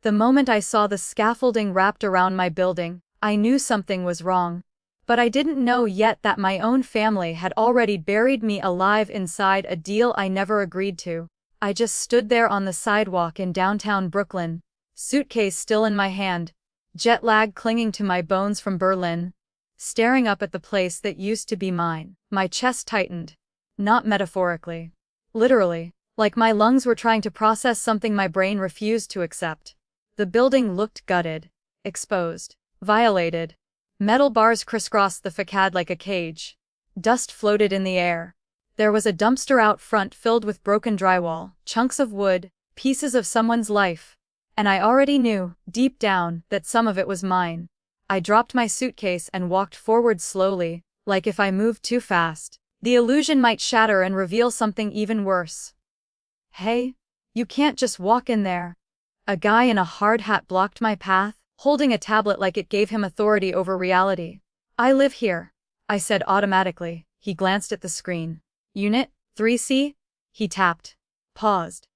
The moment I saw the scaffolding wrapped around my building, I knew something was wrong. But I didn't know yet that my own family had already buried me alive inside a deal I never agreed to. I just stood there on the sidewalk in downtown Brooklyn, suitcase still in my hand, jet lag clinging to my bones from Berlin, staring up at the place that used to be mine. My chest tightened. Not metaphorically. Literally, like my lungs were trying to process something my brain refused to accept. The building looked gutted, exposed, violated. Metal bars crisscrossed the facade like a cage. Dust floated in the air. There was a dumpster out front filled with broken drywall, chunks of wood, pieces of someone's life. And I already knew, deep down, that some of it was mine. I dropped my suitcase and walked forward slowly, like if I moved too fast, the illusion might shatter and reveal something even worse. Hey, you can't just walk in there. A guy in a hard hat blocked my path, holding a tablet like it gave him authority over reality. I live here, I said automatically. He glanced at the screen. Unit 3C? He tapped. Paused.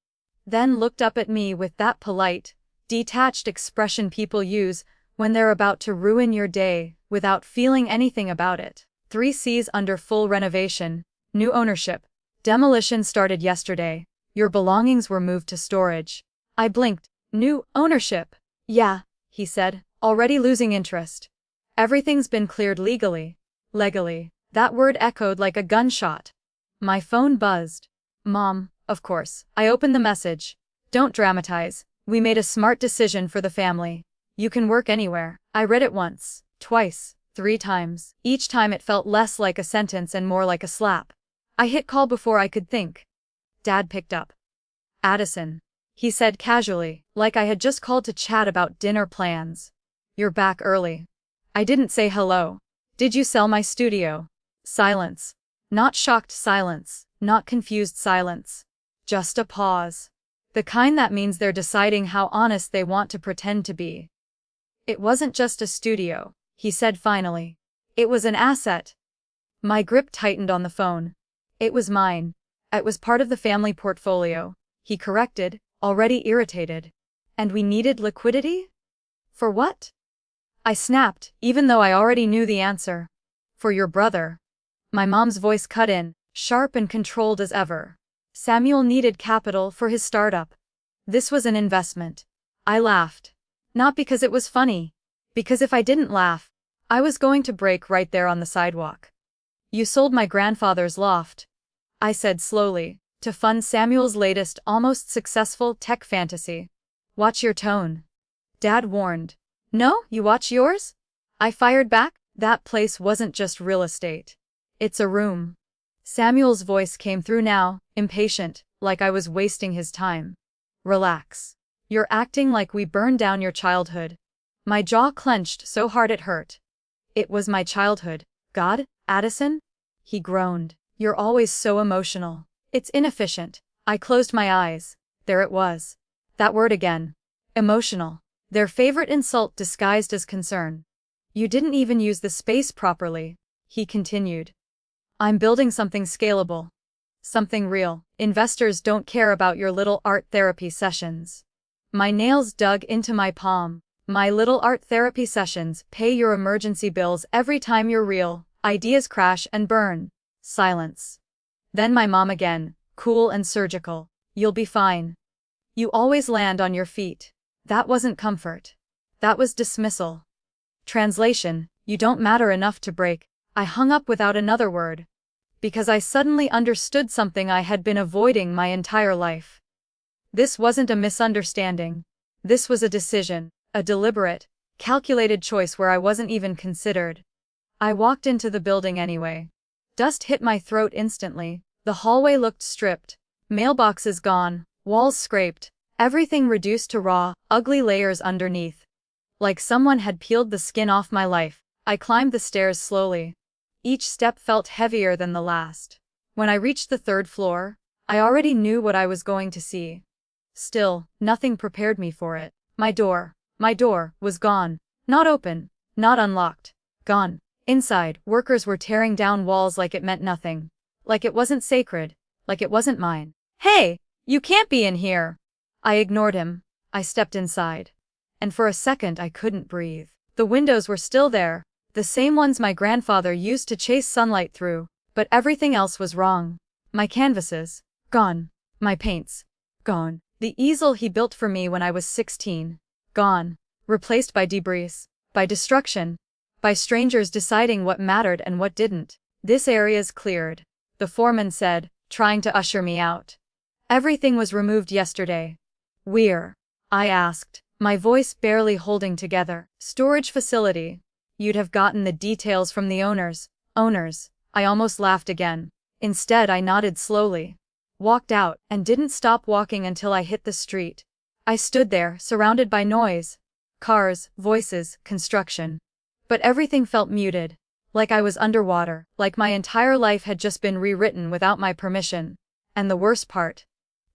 Then looked up at me with that polite, detached expression people use when they're about to ruin your day without feeling anything about it. 3C's under full renovation, new ownership. Demolition started yesterday. Your belongings were moved to storage. I blinked. New ownership? Yeah, he said, already losing interest. Everything's been cleared legally. Legally. That word echoed like a gunshot. My phone buzzed. Mom, of course. I opened the message. Don't dramatize. We made a smart decision for the family. You can work anywhere. I read it once, twice, 3 times. Each time it felt less like a sentence and more like a slap. I hit call before I could think. Dad picked up. Addison, he said casually, like I had just called to chat about dinner plans. You're back early. I didn't say hello. Did you sell my studio? Silence. Not shocked silence, not confused silence. Just a pause. The kind that means they're deciding how honest they want to pretend to be. It wasn't just a studio, he said finally. It was an asset. My grip tightened on the phone. It was mine. It was part of the family portfolio, he corrected, already irritated. And we needed liquidity? For what? I snapped, even though I already knew the answer. For your brother. My mom's voice cut in, sharp and controlled as ever. Samuel needed capital for his startup. This was an investment. I laughed. Not because it was funny. Because if I didn't laugh, I was going to break right there on the sidewalk. You sold my grandfather's loft, I said slowly, to fund Samuel's latest almost successful tech fantasy. Watch your tone. Dad warned. No, you watch yours? I fired back. That place wasn't just real estate. It's a room. Samuel's voice came through now, impatient, like I was wasting his time. Relax. You're acting like we burned down your childhood. My jaw clenched so hard it hurt. It was my childhood. God, Addison? He groaned. You're always so emotional. It's inefficient. I closed my eyes. There it was. That word again. Emotional. Their favorite insult disguised as concern. You didn't even use the space properly, he continued. I'm building something scalable. Something real. Investors don't care about your little art therapy sessions. My nails dug into my palm. My little art therapy sessions pay your emergency bills every time your real ideas crash and burn. Silence. Then my mom again, cool and surgical. You'll be fine. You always land on your feet. That wasn't comfort. That was dismissal. Translation, you don't matter enough to break. I hung up without another word. Because I suddenly understood something I had been avoiding my entire life. This wasn't a misunderstanding. This was a decision, a deliberate, calculated choice where I wasn't even considered. I walked into the building anyway. Dust hit my throat instantly. The hallway looked stripped. Mailboxes gone, walls scraped, everything reduced to raw, ugly layers underneath. Like someone had peeled the skin off my life, I climbed the stairs slowly. Each step felt heavier than the last. When I reached the 3rd floor, I already knew what I was going to see. Still, nothing prepared me for it. My door, was gone. Not open, not unlocked. Gone. Inside, workers were tearing down walls like it meant nothing. Like it wasn't sacred. Like it wasn't mine. Hey, you can't be in here. I ignored him. I stepped inside. And for a second I couldn't breathe. The windows were still there, the same ones my grandfather used to chase sunlight through, but everything else was wrong. My canvases, gone. My paints, gone. The easel he built for me when I was 16, gone. Replaced by debris, by destruction, by strangers deciding what mattered and what didn't. This area's cleared, the foreman said, trying to usher me out. Everything was removed yesterday. Where? I asked, my voice barely holding together. Storage facility. You'd have gotten the details from the owners. Owners. I almost laughed again. Instead I nodded slowly. Walked out, and didn't stop walking until I hit the street. I stood there, surrounded by noise. Cars, voices, construction. But everything felt muted. Like I was underwater, like my entire life had just been rewritten without my permission. And the worst part?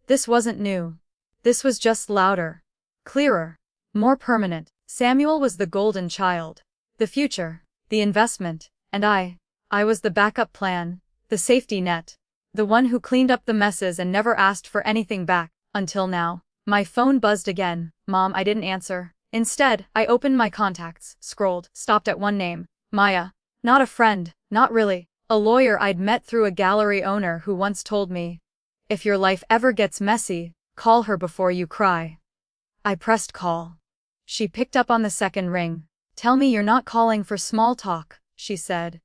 This wasn't new. This was just louder. Clearer. More permanent. Samuel was the golden child. The future. The investment. And I was the backup plan. The safety net. The one who cleaned up the messes and never asked for anything back, until now. My phone buzzed again. Mom, I didn't answer. Instead, I opened my contacts, scrolled, stopped at one name. Maya. Not a friend, not really. A lawyer I'd met through a gallery owner who once told me, if your life ever gets messy, call her before you cry. I pressed call. She picked up on the second ring. Tell me you're not calling for small talk, she said.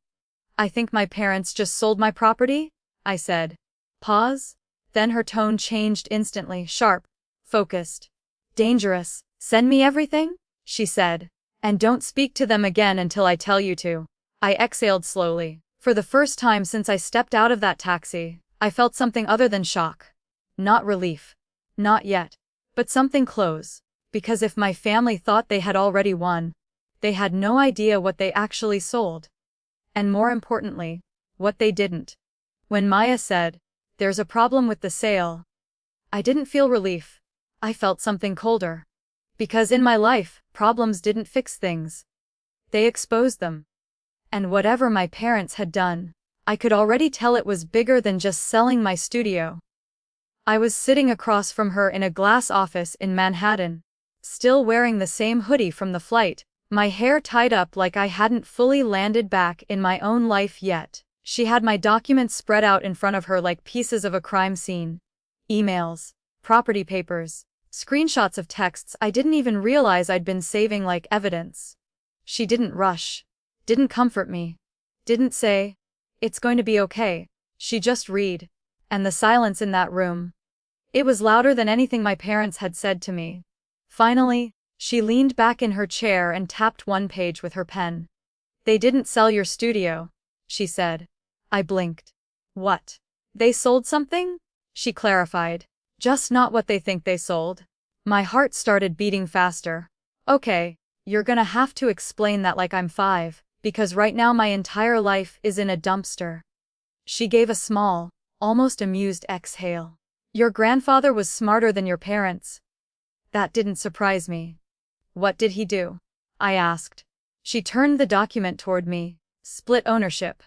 I think my parents just sold my property, I said. Pause. Then her tone changed instantly, sharp, focused. Dangerous. Send me everything? She said. And don't speak to them again until I tell you to. I exhaled slowly. For the first time since I stepped out of that taxi, I felt something other than shock. Not relief. Not yet. But something close. Because if my family thought they had already won, they had no idea what they actually sold. And more importantly, what they didn't. When Maya said, there's a problem with the sale, I didn't feel relief. I felt something colder. Because in my life, problems didn't fix things. They exposed them. And whatever my parents had done, I could already tell it was bigger than just selling my studio. I was sitting across from her in a glass office in Manhattan, still wearing the same hoodie from the flight, my hair tied up like I hadn't fully landed back in my own life yet. She had my documents spread out in front of her like pieces of a crime scene. Emails, property papers, screenshots of texts I didn't even realize I'd been saving like evidence. She didn't rush. Didn't comfort me. Didn't say, it's going to be okay. She just read. And the silence in that room. It was louder than anything my parents had said to me. Finally, she leaned back in her chair and tapped one page with her pen. They didn't sell your studio, she said. I blinked. What? They sold something? She clarified. Just not what they think they sold. My heart started beating faster. Okay, you're gonna have to explain that like I'm 5. Because right now my entire life is in a dumpster. She gave a small, almost amused exhale. Your grandfather was smarter than your parents. That didn't surprise me. What did he do? I asked. She turned the document toward me. Split ownership.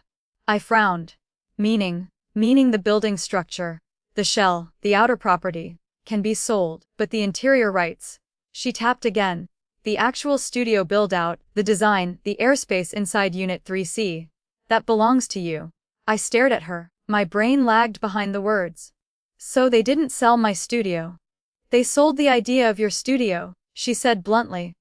I frowned. Meaning the building structure, the shell, the outer property, can be sold, but the interior rights. She tapped again. The actual studio build-out, the design, the airspace inside Unit 3C. That belongs to you. I stared at her. My brain lagged behind the words. So they didn't sell my studio. They sold the idea of your studio, she said bluntly.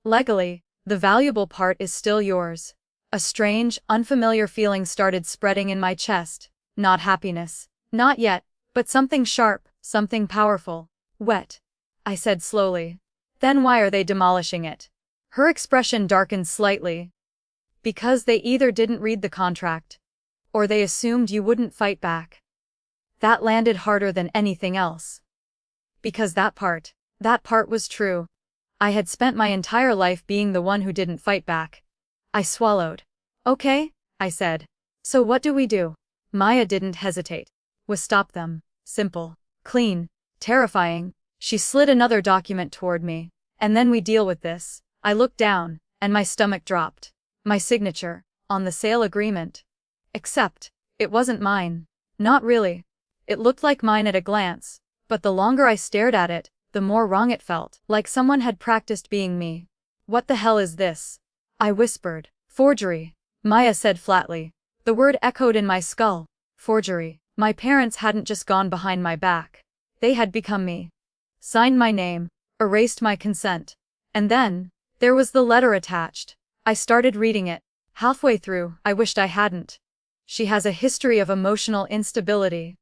Legally, the valuable part is still yours. A strange, unfamiliar feeling started spreading in my chest. Not happiness. Not yet, but something sharp, something powerful. Wet. I said slowly. Then why are they demolishing it? Her expression darkened slightly. Because they either didn't read the contract, or they assumed you wouldn't fight back. That landed harder than anything else. Because that part was true. I had spent my entire life being the one who didn't fight back. I swallowed. Okay, I said. So what do we do? Maya didn't hesitate. We stop them. Simple. Clean. Terrifying. She slid another document toward me. And then we deal with this. I looked down, and my stomach dropped. My signature, on the sale agreement. Except, it wasn't mine. Not really. It looked like mine at a glance, but the longer I stared at it, the more wrong it felt, like someone had practiced being me. "What the hell is this?" I whispered. "Forgery," Maya said flatly. The word echoed in my skull. Forgery. My parents hadn't just gone behind my back. They had become me. Signed my name, erased my consent. And then, there was the letter attached. I started reading it. Halfway through, I wished I hadn't. "She has a history of emotional instability."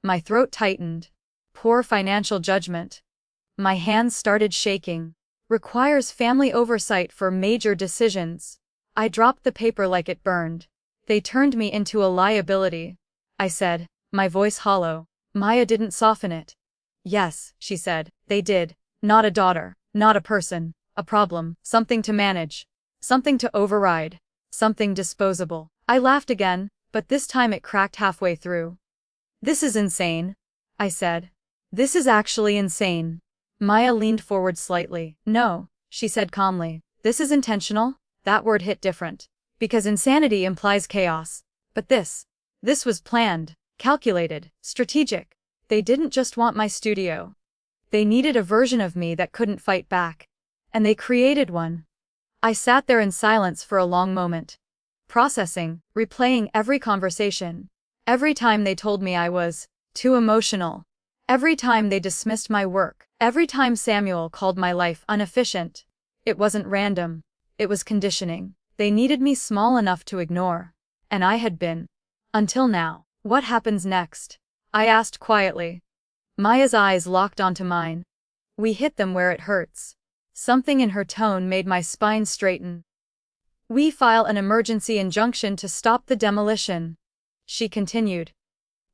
My throat tightened. "Poor financial judgment." My hands started shaking. "Requires family oversight for major decisions." I dropped the paper like it burned. "They turned me into a liability," I said, my voice hollow. Maya didn't soften it. "Yes," she said, "they did. Not a daughter, not a person, a problem, something to manage, something to override, something disposable." I laughed again, but this time it cracked halfway through. "This is insane," I said. "This is actually insane." Maya leaned forward slightly. "No," she said calmly. "This is intentional." That word hit different. Because insanity implies chaos. But this was planned, calculated, strategic. They didn't just want my studio. They needed a version of me that couldn't fight back. And they created one. I sat there in silence for a long moment. Processing, replaying every conversation. Every time they told me I was too emotional. Every time they dismissed my work. Every time Samuel called my life inefficient. It wasn't random. It was conditioning. They needed me small enough to ignore. And I had been. Until now. "What happens next?" I asked quietly. Maya's eyes locked onto mine. "We hit them where it hurts." Something in her tone made my spine straighten. "We file an emergency injunction to stop the demolition," she continued.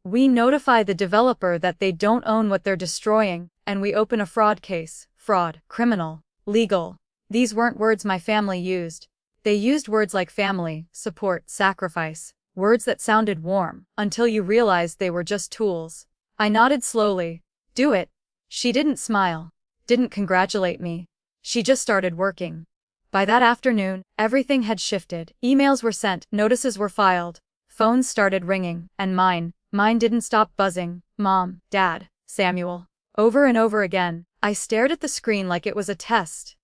"We notify the developer that they don't own what they're destroying, and we open a fraud case." Fraud, criminal, legal. These weren't words my family used. They used words like family, support, sacrifice. Words that sounded warm, until you realized they were just tools. I nodded slowly. "Do it." She didn't smile. Didn't congratulate me. She just started working. By that afternoon, everything had shifted. Emails were sent, notices were filed. Phones started ringing, and mine didn't stop buzzing. "Mom, Dad, Samuel." Over and over again, I stared at the screen like it was a test.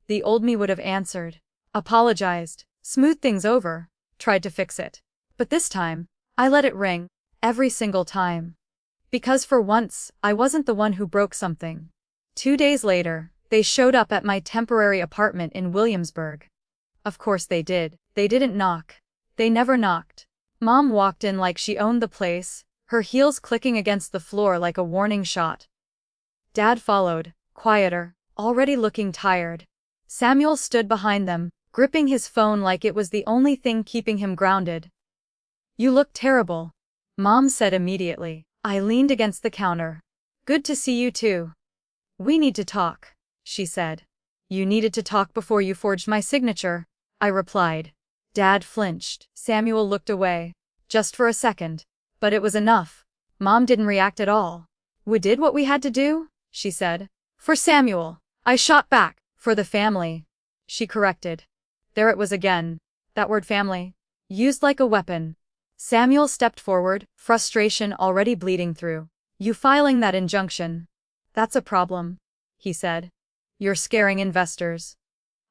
The old me would have answered. Apologized. Smoothed things over. Tried to fix it. But this time, I let it ring. Every single time. Because for once, I wasn't the one who broke something. 2 days later, they showed up at my temporary apartment in Williamsburg. Of course they did. They didn't knock. They never knocked. Mom walked in like she owned the place, her heels clicking against the floor like a warning shot. Dad followed, quieter, already looking tired. Samuel stood behind them, gripping his phone like it was the only thing keeping him grounded. "You look terrible," Mom said immediately. I leaned against the counter. "Good to see you too." "We need to talk," she said. "You needed to talk before you forged my signature," I replied. Dad flinched. Samuel looked away. Just for a second. But it was enough. Mom didn't react at all. "We did what we had to do," she said. "For Samuel." I shot back. "For the family," she corrected. There it was again. That word family. Used like a weapon. Samuel stepped forward, frustration already bleeding through. "You filing that injunction. That's a problem," he said. "You're scaring investors."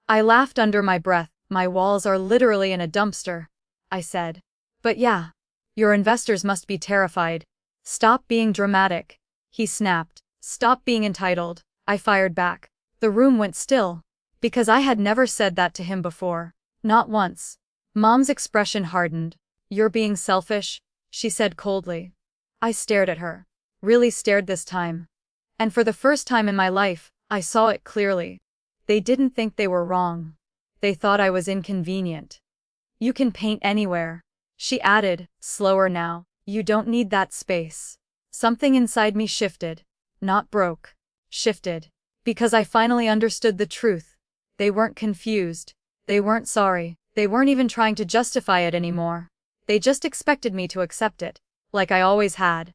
I laughed under my breath. "My walls are literally in a dumpster," I said. "But yeah. Your investors must be terrified." "Stop being dramatic," he snapped. "Stop being entitled." I fired back. The room went still. Because I had never said that to him before. Not once. Mom's expression hardened. "You're being selfish," she said coldly. I stared at her. Really stared this time. And for the first time in my life, I saw it clearly. They didn't think they were wrong. They thought I was inconvenient. "You can paint anywhere," she added, slower now. "You don't need that space." Something inside me shifted. Not broke. Shifted. Because I finally understood the truth. They weren't confused. They weren't sorry. They weren't even trying to justify it anymore. They just expected me to accept it. Like I always had.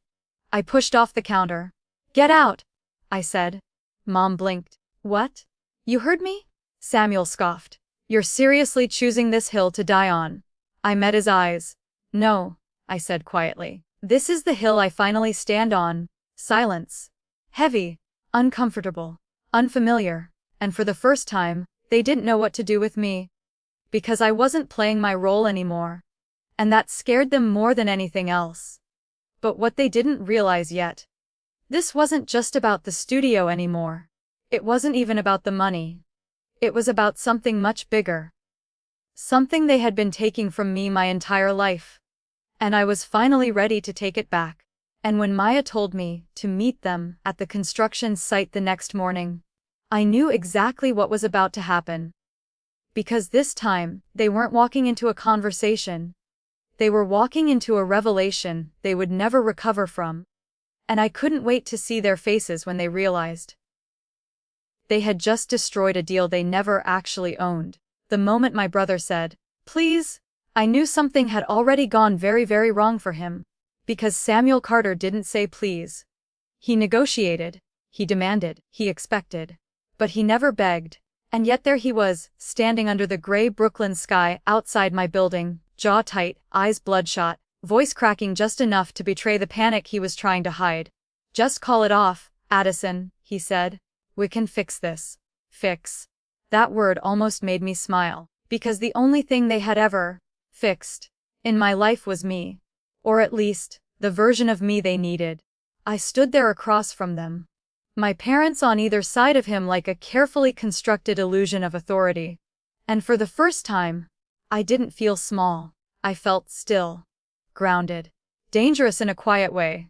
I pushed off the counter. "Get out," I said. Mom blinked. "What? You heard me?" Samuel scoffed. "You're seriously choosing this hill to die on." I met his eyes. "No," I said quietly. "This is the hill I finally stand on." Silence. Heavy. uncomfortable, unfamiliar, and for the first time, they didn't know what to do with me. Because I wasn't playing my role anymore. And that scared them more than anything else. But what they didn't realize yet. This wasn't just about the studio anymore. It wasn't even about the money. It was about something much bigger. Something they had been taking from me my entire life. And I was finally ready to take it back. And when Maya told me to meet them at the construction site the next morning, I knew exactly what was about to happen. Because this time, they weren't walking into a conversation. They were walking into a revelation they would never recover from. And I couldn't wait to see their faces when they realized. They had just destroyed a deal they never actually owned. The moment my brother said, "Please," I knew something had already gone very, very wrong for him. Because Samuel Carter didn't say please. He negotiated, he demanded, he expected. But he never begged. And yet there he was, standing under the gray Brooklyn sky outside my building, jaw tight, eyes bloodshot, voice cracking just enough to betray the panic he was trying to hide. "Just call it off, Addison," he said. "We can fix this." Fix. That word almost made me smile, because the only thing they had ever fixed in my life was me. Or at least, the version of me they needed. I stood there across from them. My parents on either side of him like a carefully constructed illusion of authority. And for the first time, I didn't feel small. I felt still. Grounded. Dangerous in a quiet way.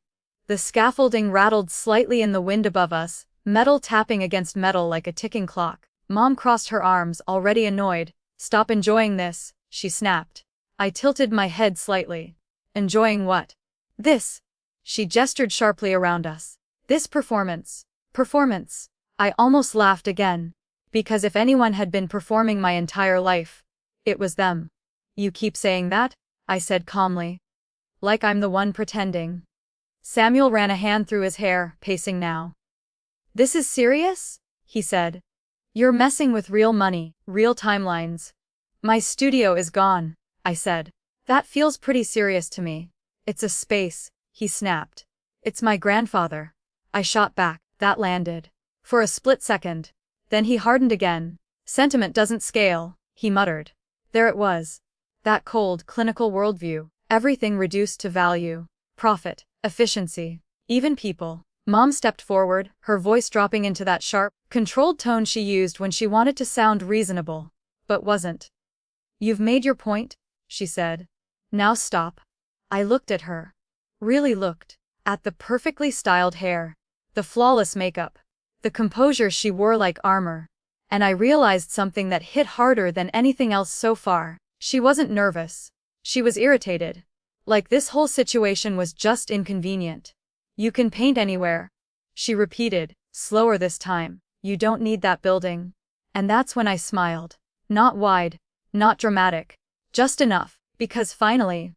The scaffolding rattled slightly in the wind above us, metal tapping against metal like a ticking clock. Mom crossed her arms, already annoyed. "Stop enjoying this," she snapped. I tilted my head slightly. "Enjoying what?" "This." She gestured sharply around us. "This performance." Performance. I almost laughed again. Because if anyone had been performing my entire life, it was them. "You keep saying that," I said calmly. "Like I'm the one pretending." Samuel ran a hand through his hair, pacing now. "This is serious?" he said. "You're messing with real money, real timelines." "My studio is gone," I said. "That feels pretty serious to me." "It's a space," he snapped. "It's my grandfather." I shot back. That landed. For a split second. Then he hardened again. "Sentiment doesn't scale," he muttered. There it was. That cold, clinical worldview. Everything reduced to value. Profit. Efficiency. Even people. Mom stepped forward, her voice dropping into that sharp, controlled tone she used when she wanted to sound reasonable. But wasn't. "You've made your point," she said. "Now stop." I looked at her. Really looked. At the perfectly styled hair. The flawless makeup. The composure she wore like armor. And I realized something that hit harder than anything else so far. She wasn't nervous. She was irritated. Like this whole situation was just inconvenient. "You can paint anywhere," she repeated, slower this time. "You don't need that building." And that's when I smiled. Not wide, not dramatic. Just enough, because finally,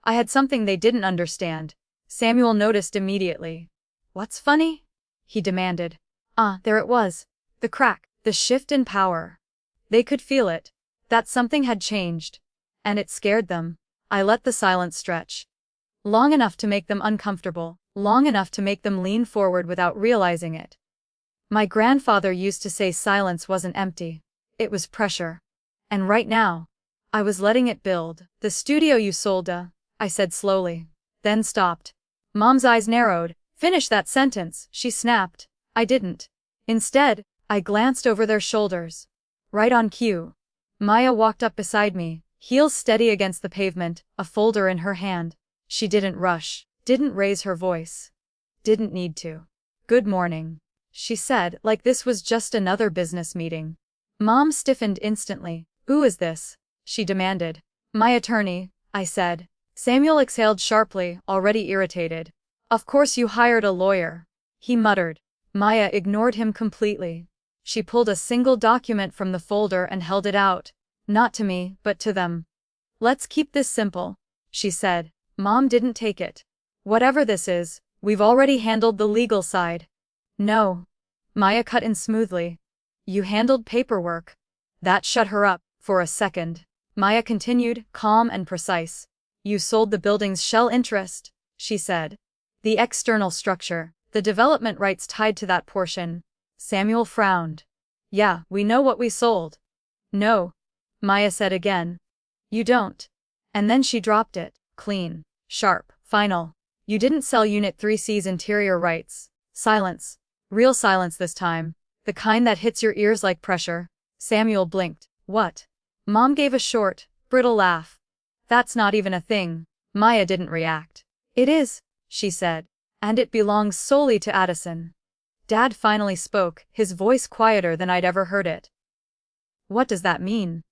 I had something they didn't understand. Samuel noticed immediately. "What's funny?" he demanded. There it was. The crack, the shift in power. They could feel it. That something had changed. And it scared them. I let the silence stretch. Long enough to make them uncomfortable, long enough to make them lean forward without realizing it. My grandfather used to say silence wasn't empty. It was pressure. And right now, I was letting it build. "The studio you sold, I said slowly. Then stopped. Mom's eyes narrowed. "Finish that sentence," she snapped. I didn't. Instead, I glanced over their shoulders. Right on cue. Maya walked up beside me, heels steady against the pavement, a folder in her hand. She didn't rush, didn't raise her voice. Didn't need to. "Good morning," she said, like this was just another business meeting. Mom stiffened instantly. "Who is this?" she demanded. "My attorney," I said. Samuel exhaled sharply, already irritated. "Of course you hired a lawyer," he muttered. Maya ignored him completely. She pulled a single document from the folder and held it out. Not to me, but to them. "Let's keep this simple," she said. Mom didn't take it. "Whatever this is, we've already handled the legal side." "No." Maya cut in smoothly. "You handled paperwork." That shut her up, for a second. Maya continued, calm and precise. "You sold the building's shell interest," she said. "The external structure, The development rights tied to that portion. Samuel frowned. Yeah, we know what we sold. No, Maya said again. You don't. And then she dropped it, clean, sharp, final. You didn't sell Unit 3C's interior rights. Silence. Real silence this time. The kind that hits your ears like pressure. Samuel blinked. What? Mom gave a short, brittle laugh. That's not even a thing. Maya didn't react. It is, she said. And it belongs solely to Addison. Dad finally spoke, his voice quieter than I'd ever heard it. What does that mean?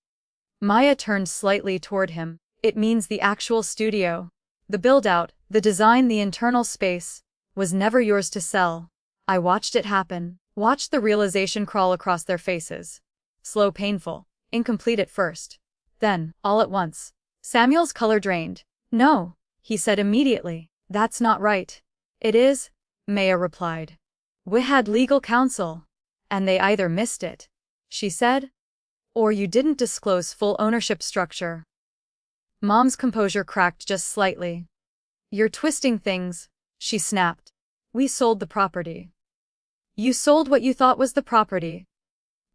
Maya turned slightly toward him. It means the actual studio. The build-out, the design, the internal space, was never yours to sell. I watched it happen, watched the realization crawl across their faces. Slow, painful, incomplete at first. Then, all at once, Samuel's color drained. No, he said immediately. That's not right. It is, Maya replied. We had legal counsel. And they either missed it, she said, or you didn't disclose full ownership structure. Mom's composure cracked just slightly. You're twisting things, she snapped. We sold the property. You sold what you thought was the property.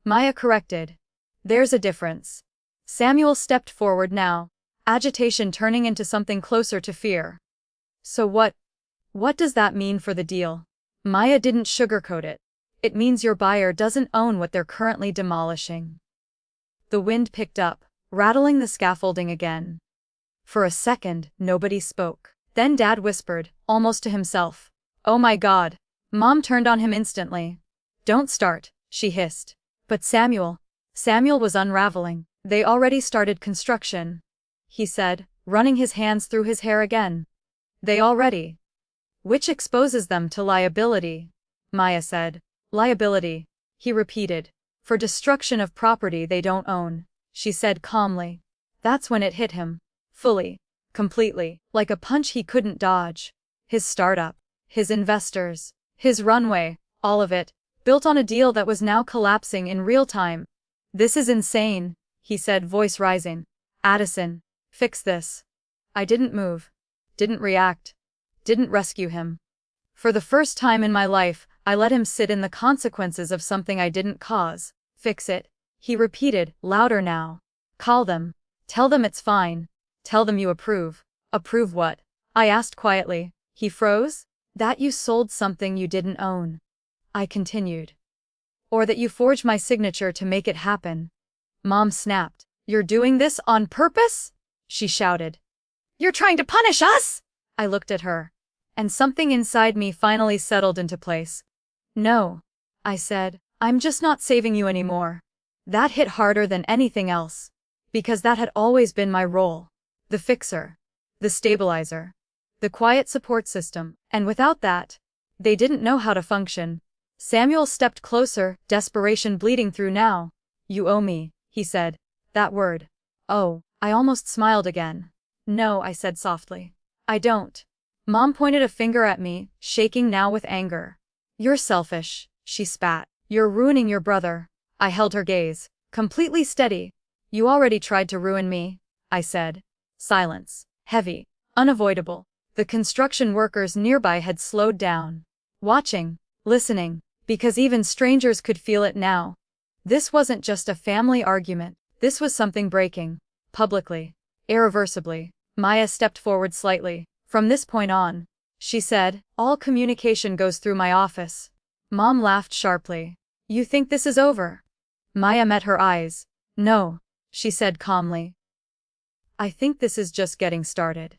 Maya corrected. There's a difference. Samuel stepped forward now, agitation turning into something closer to fear. So what does that mean for the deal? Maya didn't sugarcoat it. It means your buyer doesn't own what they're currently demolishing. The wind picked up, rattling the scaffolding again. For a second, nobody spoke. Then Dad whispered, almost to himself. Oh my God. Mom turned on him instantly. Don't start, she hissed. But Samuel was unraveling. They already started construction, he said, running his hands through his hair again. They already. Which exposes them to liability, Maya said. Liability, he repeated. For destruction of property they don't own, she said calmly. That's when it hit him. Fully. Completely. Like a punch he couldn't dodge. His startup. His investors. His runway. All of it. Built on a deal that was now collapsing in real time. This is insane, he said, voice rising. Addison. Fix this. I didn't move. Didn't react. Didn't rescue him. For the first time in my life, I let him sit in the consequences of something I didn't cause. Fix it, he repeated, louder now. Call them. Tell them it's fine. Tell them you approve. Approve what? I asked quietly. He froze. That you sold something you didn't own. I continued. Or that you forged my signature to make it happen. Mom snapped. You're doing this on purpose? She shouted. You're trying to punish us? I looked at her. And something inside me finally settled into place. No, I said, I'm just not saving you anymore. That hit harder than anything else. Because that had always been my role. The fixer. The stabilizer. The quiet support system. And without that, they didn't know how to function. Samuel stepped closer, desperation bleeding through now. You owe me, he said. That word. Oh, I almost smiled again. No, I said softly. I don't. Mom pointed a finger at me, shaking now with anger. You're selfish, she spat. You're ruining your brother. I held her gaze, completely steady. You already tried to ruin me, I said. Silence. Heavy. Unavoidable. The construction workers nearby had slowed down. Watching. Listening. Because even strangers could feel it now. This wasn't just a family argument. This was something breaking. Publicly. Irreversibly. Maya stepped forward slightly. From this point on, she said, all communication goes through my office. Mom laughed sharply. You think this is over? Maya met her eyes. No, she said calmly. I think this is just getting started.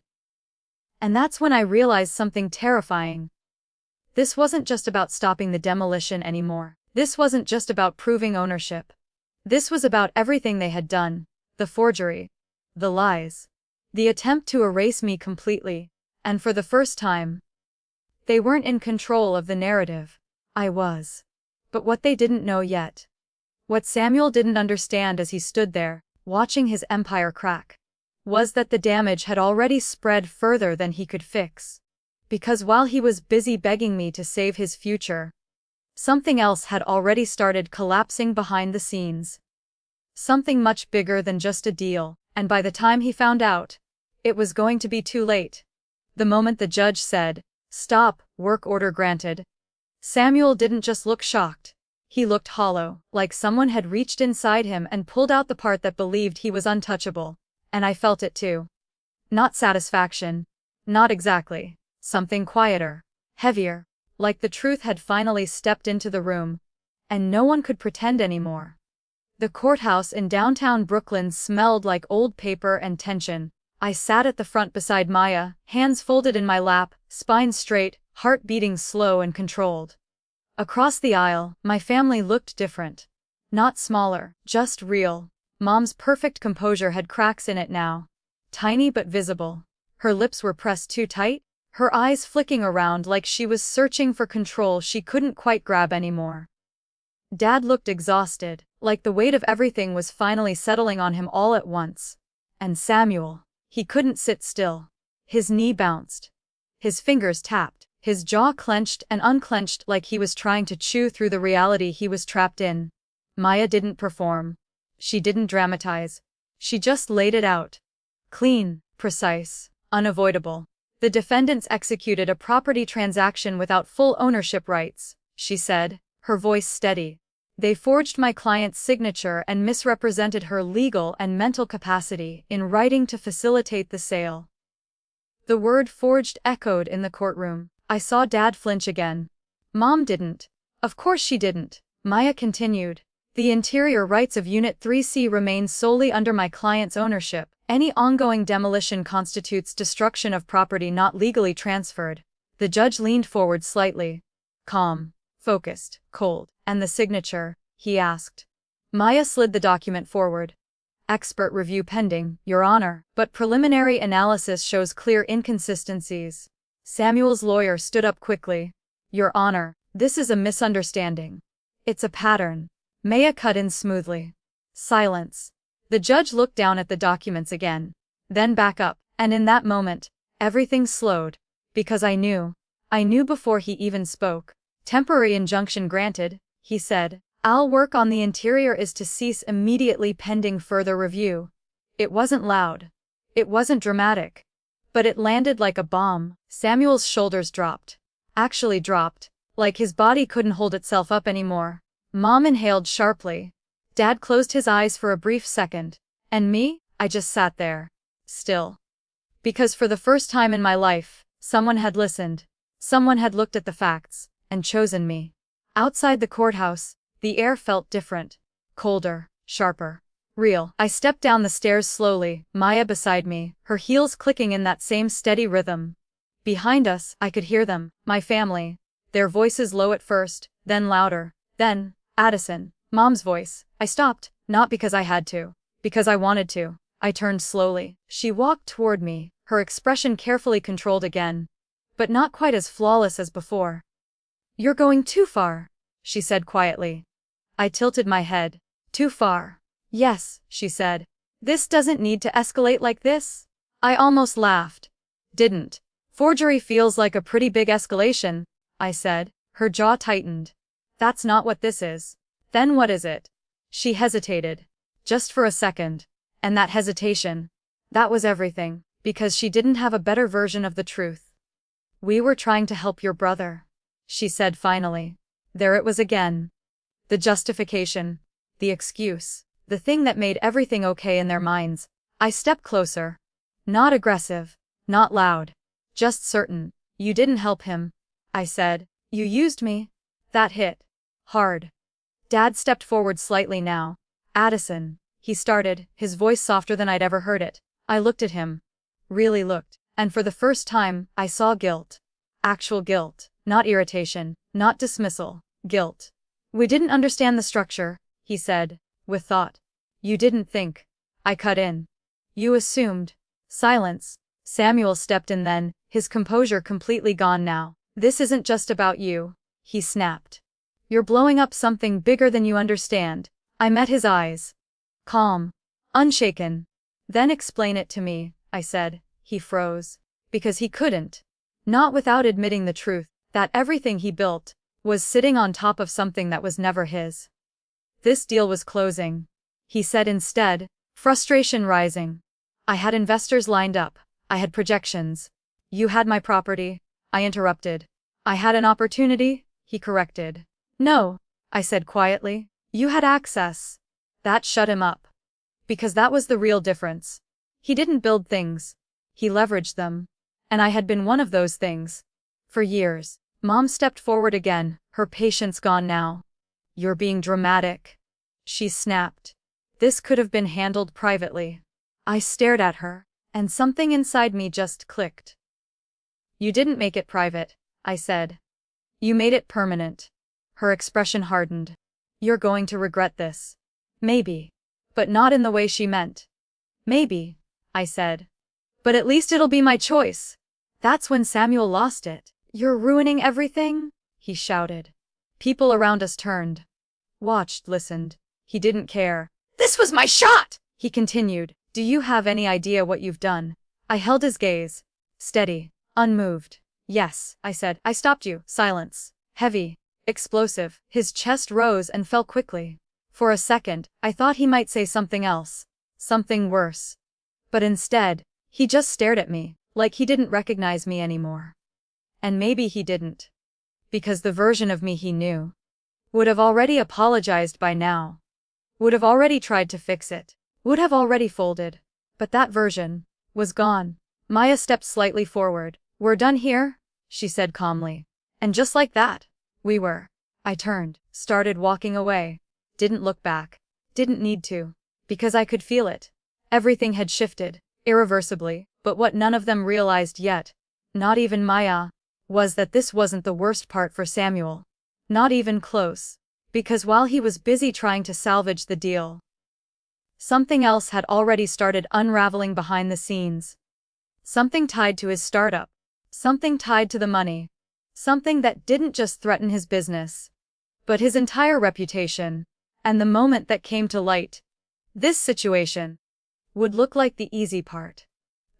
And that's when I realized something terrifying. This wasn't just about stopping the demolition anymore. This wasn't just about proving ownership. This was about everything they had done. The forgery. The lies. The attempt to erase me completely. And for the first time, they weren't in control of the narrative. I was. But what they didn't know yet. What Samuel didn't understand as he stood there, watching his empire crack, was that the damage had already spread further than he could fix. Because while he was busy begging me to save his future, something else had already started collapsing behind the scenes. Something much bigger than just a deal, and by the time he found out, it was going to be too late. The moment the judge said, "Stop, work order granted," Samuel didn't just look shocked. He looked hollow, like someone had reached inside him and pulled out the part that believed he was untouchable. And I felt it too. Not satisfaction. Not exactly. Something quieter. Heavier. Like the truth had finally stepped into the room. And no one could pretend anymore. The courthouse in downtown Brooklyn smelled like old paper and tension. I sat at the front beside Maya, hands folded in my lap, spine straight, heart beating slow and controlled. Across the aisle, my family looked different. Not smaller, just real. Mom's perfect composure had cracks in it now. Tiny but visible. Her lips were pressed too tight, her eyes flicking around like she was searching for control she couldn't quite grab anymore. Dad looked exhausted, like the weight of everything was finally settling on him all at once. And Samuel, he couldn't sit still. His knee bounced. His fingers tapped, his jaw clenched and unclenched like he was trying to chew through the reality he was trapped in. Maya didn't perform. She didn't dramatize. She just laid it out. Clean, precise, unavoidable. The defendants executed a property transaction without full ownership rights, she said, her voice steady. They forged my client's signature and misrepresented her legal and mental capacity in writing to facilitate the sale. The word forged echoed in the courtroom. I saw Dad flinch again. Mom didn't. Of course she didn't. Maya continued. The interior rights of Unit 3C remain solely under my client's ownership. Any ongoing demolition constitutes destruction of property not legally transferred. The judge leaned forward slightly. Calm, focused, cold. And the signature, he asked. Maya slid the document forward. Expert review pending, Your Honor, but preliminary analysis shows clear inconsistencies. Samuel's lawyer stood up quickly. Your Honor, this is a misunderstanding. It's a pattern. Maya cut in smoothly. Silence. The judge looked down at the documents again, then back up, and in that moment, everything slowed. Because I knew before he even spoke. Temporary injunction granted, he said. I'll work on the interior is to cease immediately pending further review. It wasn't loud. It wasn't dramatic. But it landed like a bomb. Samuel's shoulders dropped. Actually dropped. Like his body couldn't hold itself up anymore. Mom inhaled sharply. Dad closed his eyes for a brief second. And me, I just sat there. Still. Because for the first time in my life, someone had listened. Someone had looked at the facts, and chosen me. Outside the courthouse, the air felt different. Colder, sharper. Real. I stepped down the stairs slowly, Maya beside me, her heels clicking in that same steady rhythm. Behind us, I could hear them, my family. Their voices low at first, then louder. Then, Addison, Mom's voice. I stopped, not because I had to. Because I wanted to. I turned slowly. She walked toward me, her expression carefully controlled again. But not quite as flawless as before. You're going too far, she said quietly. I tilted my head. Too far. Yes, she said. This doesn't need to escalate like this. I almost laughed. Didn't. Forgery feels like a pretty big escalation, I said. Her jaw tightened. That's not what this is. Then what is it? She hesitated. Just for a second. And that hesitation. That was everything, because she didn't have a better version of the truth. We were trying to help your brother, she said finally. There it was again. The justification. The excuse. The thing that made everything okay in their minds. I stepped closer. Not aggressive. Not loud. Just certain. You didn't help him, I said. You used me. That hit. Hard. Dad stepped forward slightly now. Addison, he started, his voice softer than I'd ever heard it. I looked at him. Really looked. And for the first time, I saw guilt. Actual guilt. Not irritation. Not dismissal. Guilt. We didn't understand the structure, he said, with thought. You didn't think. I cut in. You assumed. Silence. Samuel stepped in then, his composure completely gone now. This isn't just about you, he snapped. You're blowing up something bigger than you understand. I met his eyes. Calm. Unshaken. Then explain it to me, I said. He froze. Because he couldn't. Not without admitting the truth, that everything he built was sitting on top of something that was never his. This deal was closing, he said instead, frustration rising. I had investors lined up. I had projections. You had my property, I interrupted. I had an opportunity, he corrected. No, I said quietly. You had access. That shut him up. Because that was the real difference. He didn't build things. He leveraged them. And I had been one of those things. For years. Mom stepped forward again, her patience gone now. You're being dramatic. She snapped. This could have been handled privately. I stared at her, and something inside me just clicked. You didn't make it private, I said. You made it permanent. Her expression hardened. You're going to regret this. Maybe. But not in the way she meant. Maybe, I said. But at least it'll be my choice. That's when Samuel lost it. You're ruining everything? He shouted. People around us turned. Watched, listened. He didn't care. This was my shot! He continued. Do you have any idea what you've done? I held his gaze. Steady. Unmoved. Yes, I said. I stopped you. Silence. Heavy. Explosive. His chest rose and fell quickly. For a second, I thought he might say something else. Something worse. But instead, he just stared at me, like he didn't recognize me anymore. And maybe he didn't. Because the version of me he knew would have already apologized by now. Would have already tried to fix it. Would have already folded. But that version was gone. Maya stepped slightly forward. We're done here, she said calmly. And just like that, we were. I turned, started walking away. Didn't look back. Didn't need to. Because I could feel it. Everything had shifted, irreversibly, but what none of them realized yet, not even Maya, was that this wasn't the worst part for Samuel. Not even close. Because while he was busy trying to salvage the deal, something else had already started unraveling behind the scenes. Something tied to his startup. Something tied to the money. Something that didn't just threaten his business, but his entire reputation. And the moment that came to light, this situation would look like the easy part.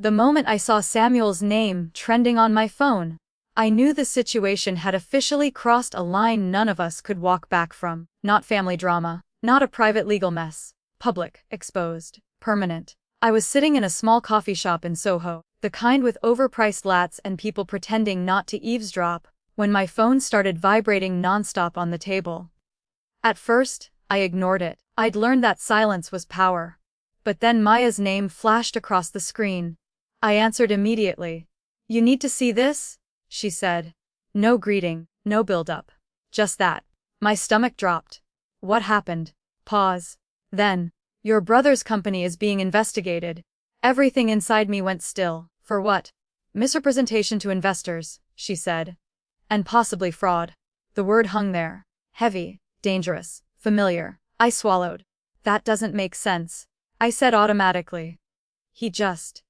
The moment I saw Samuel's name trending on my phone, I knew the situation had officially crossed a line none of us could walk back from. Not family drama, not a private legal mess. Public, exposed, permanent. I was sitting in a small coffee shop in Soho, the kind with overpriced lattes and people pretending not to eavesdrop, when my phone started vibrating nonstop on the table. At first, I ignored it. I'd learned that silence was power. But then Maya's name flashed across the screen. I answered immediately. You need to see this? She said. No greeting, no build-up. Just that. My stomach dropped. What happened? Pause. Then, your brother's company is being investigated. Everything inside me went still. For what? Misrepresentation to investors, she said. And possibly fraud. The word hung there. Heavy, dangerous, familiar. I swallowed. That doesn't make sense, I said automatically. He just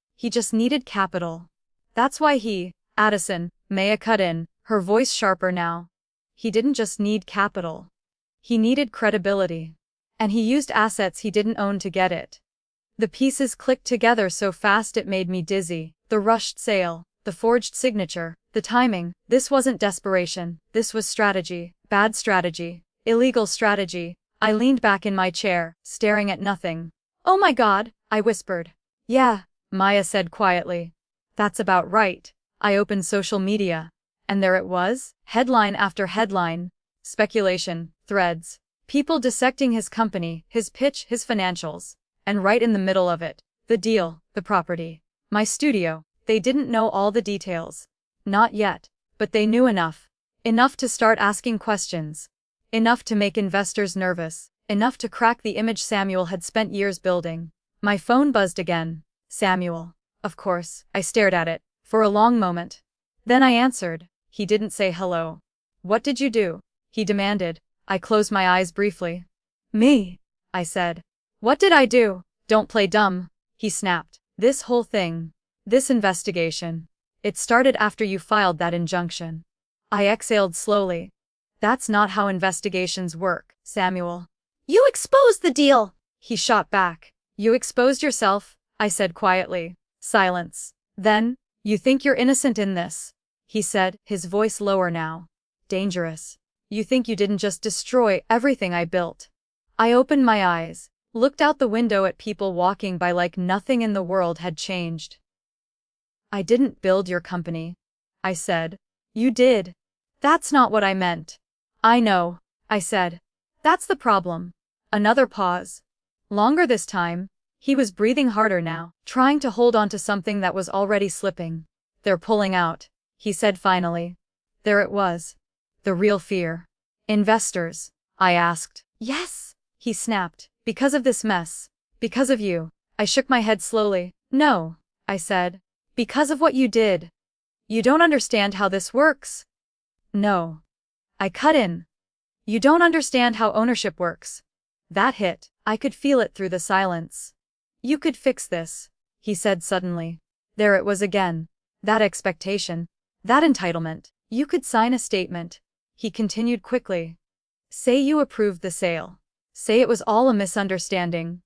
needed capital. That's why Addison, Maya cut in, her voice sharper now. He didn't just need capital. He needed credibility. And he used assets he didn't own to get it. The pieces clicked together so fast it made me dizzy. The rushed sale, the forged signature, the timing. This wasn't desperation. This was strategy. Bad strategy. Illegal strategy. I leaned back in my chair, staring at nothing. Oh my God, I whispered. Yeah, Maya said quietly. That's about right. I opened social media. And there it was, headline after headline. Speculation, threads. People dissecting his company, his pitch, his financials. And right in the middle of it, the deal, the property. My studio. They didn't know all the details. Not yet. But they knew enough. Enough to start asking questions. Enough to make investors nervous. Enough to crack the image Samuel had spent years building. My phone buzzed again. Samuel. Of course, I stared at it, for a long moment. Then I answered. He didn't say hello. What did you do? He demanded. I closed my eyes briefly. Me, I said. What did I do? Don't play dumb, he snapped. This whole thing. This investigation. It started after you filed that injunction. I exhaled slowly. That's not how investigations work, Samuel. You exposed the deal, he shot back. You exposed yourself, I said quietly. Silence. Then, you think you're innocent in this, he said, his voice lower now. Dangerous. You think you didn't just destroy everything I built. I opened my eyes, looked out the window at people walking by like nothing in the world had changed. I didn't build your company, I said. You did. That's not what I meant. I know, I said. That's the problem. Another pause. Longer this time. He was breathing harder now, trying to hold on to something that was already slipping. They're pulling out, he said finally. There it was. The real fear. Investors, I asked. Yes, he snapped. Because of this mess. Because of you. I shook my head slowly. No, I said. Because of what you did. You don't understand how this works. No. I cut in. You don't understand how ownership works. That hit. I could feel it through the silence. You could fix this, he said suddenly. There it was again. That expectation. That entitlement. You could sign a statement. He continued quickly. Say you approved the sale. Say it was all a misunderstanding.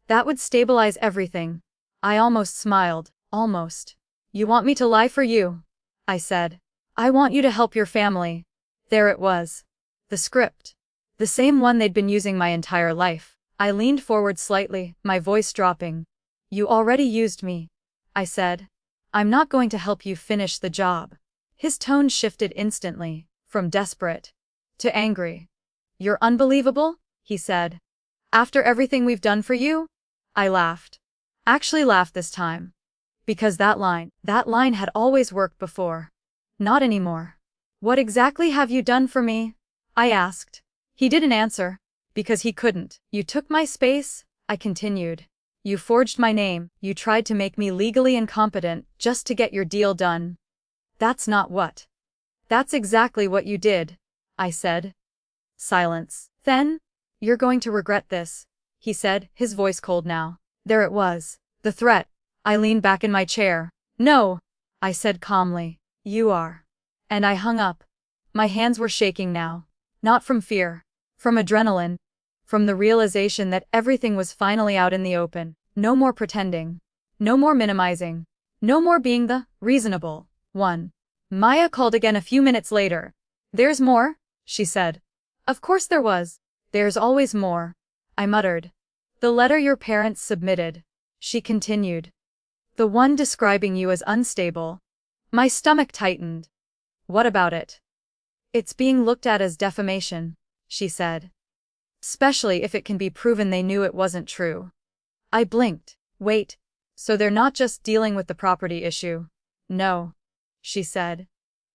That would stabilize everything. I almost smiled. Almost. You want me to lie for you? I said. I want you to help your family. There it was. The script. The same one they'd been using my entire life. I leaned forward slightly, my voice dropping. You already used me, I said. I'm not going to help you finish the job. His tone shifted instantly, from desperate to angry. You're unbelievable, he said. After everything we've done for you? I laughed. Actually laughed this time. Because that line had always worked before. Not anymore. What exactly have you done for me? I asked. He didn't answer. Because he couldn't. You took my space, I continued. You forged my name, you tried to make me legally incompetent just to get your deal done. That's not what. That's exactly what you did, I said. Silence. Then? You're going to regret this, he said, his voice cold now. There it was. The threat. I leaned back in my chair. No, I said calmly. You are. And I hung up. My hands were shaking now. Not from fear. From adrenaline. From the realization that everything was finally out in the open. No more pretending. No more minimizing. No more being the reasonable one. Maya called again a few minutes later. There's more, she said. Of course there was. There's always more, I muttered. The letter your parents submitted, she continued. The one describing you as unstable. My stomach tightened. What about it? It's being looked at as defamation, she said. Especially if it can be proven they knew it wasn't true. I blinked. Wait, so they're not just dealing with the property issue? No, she said.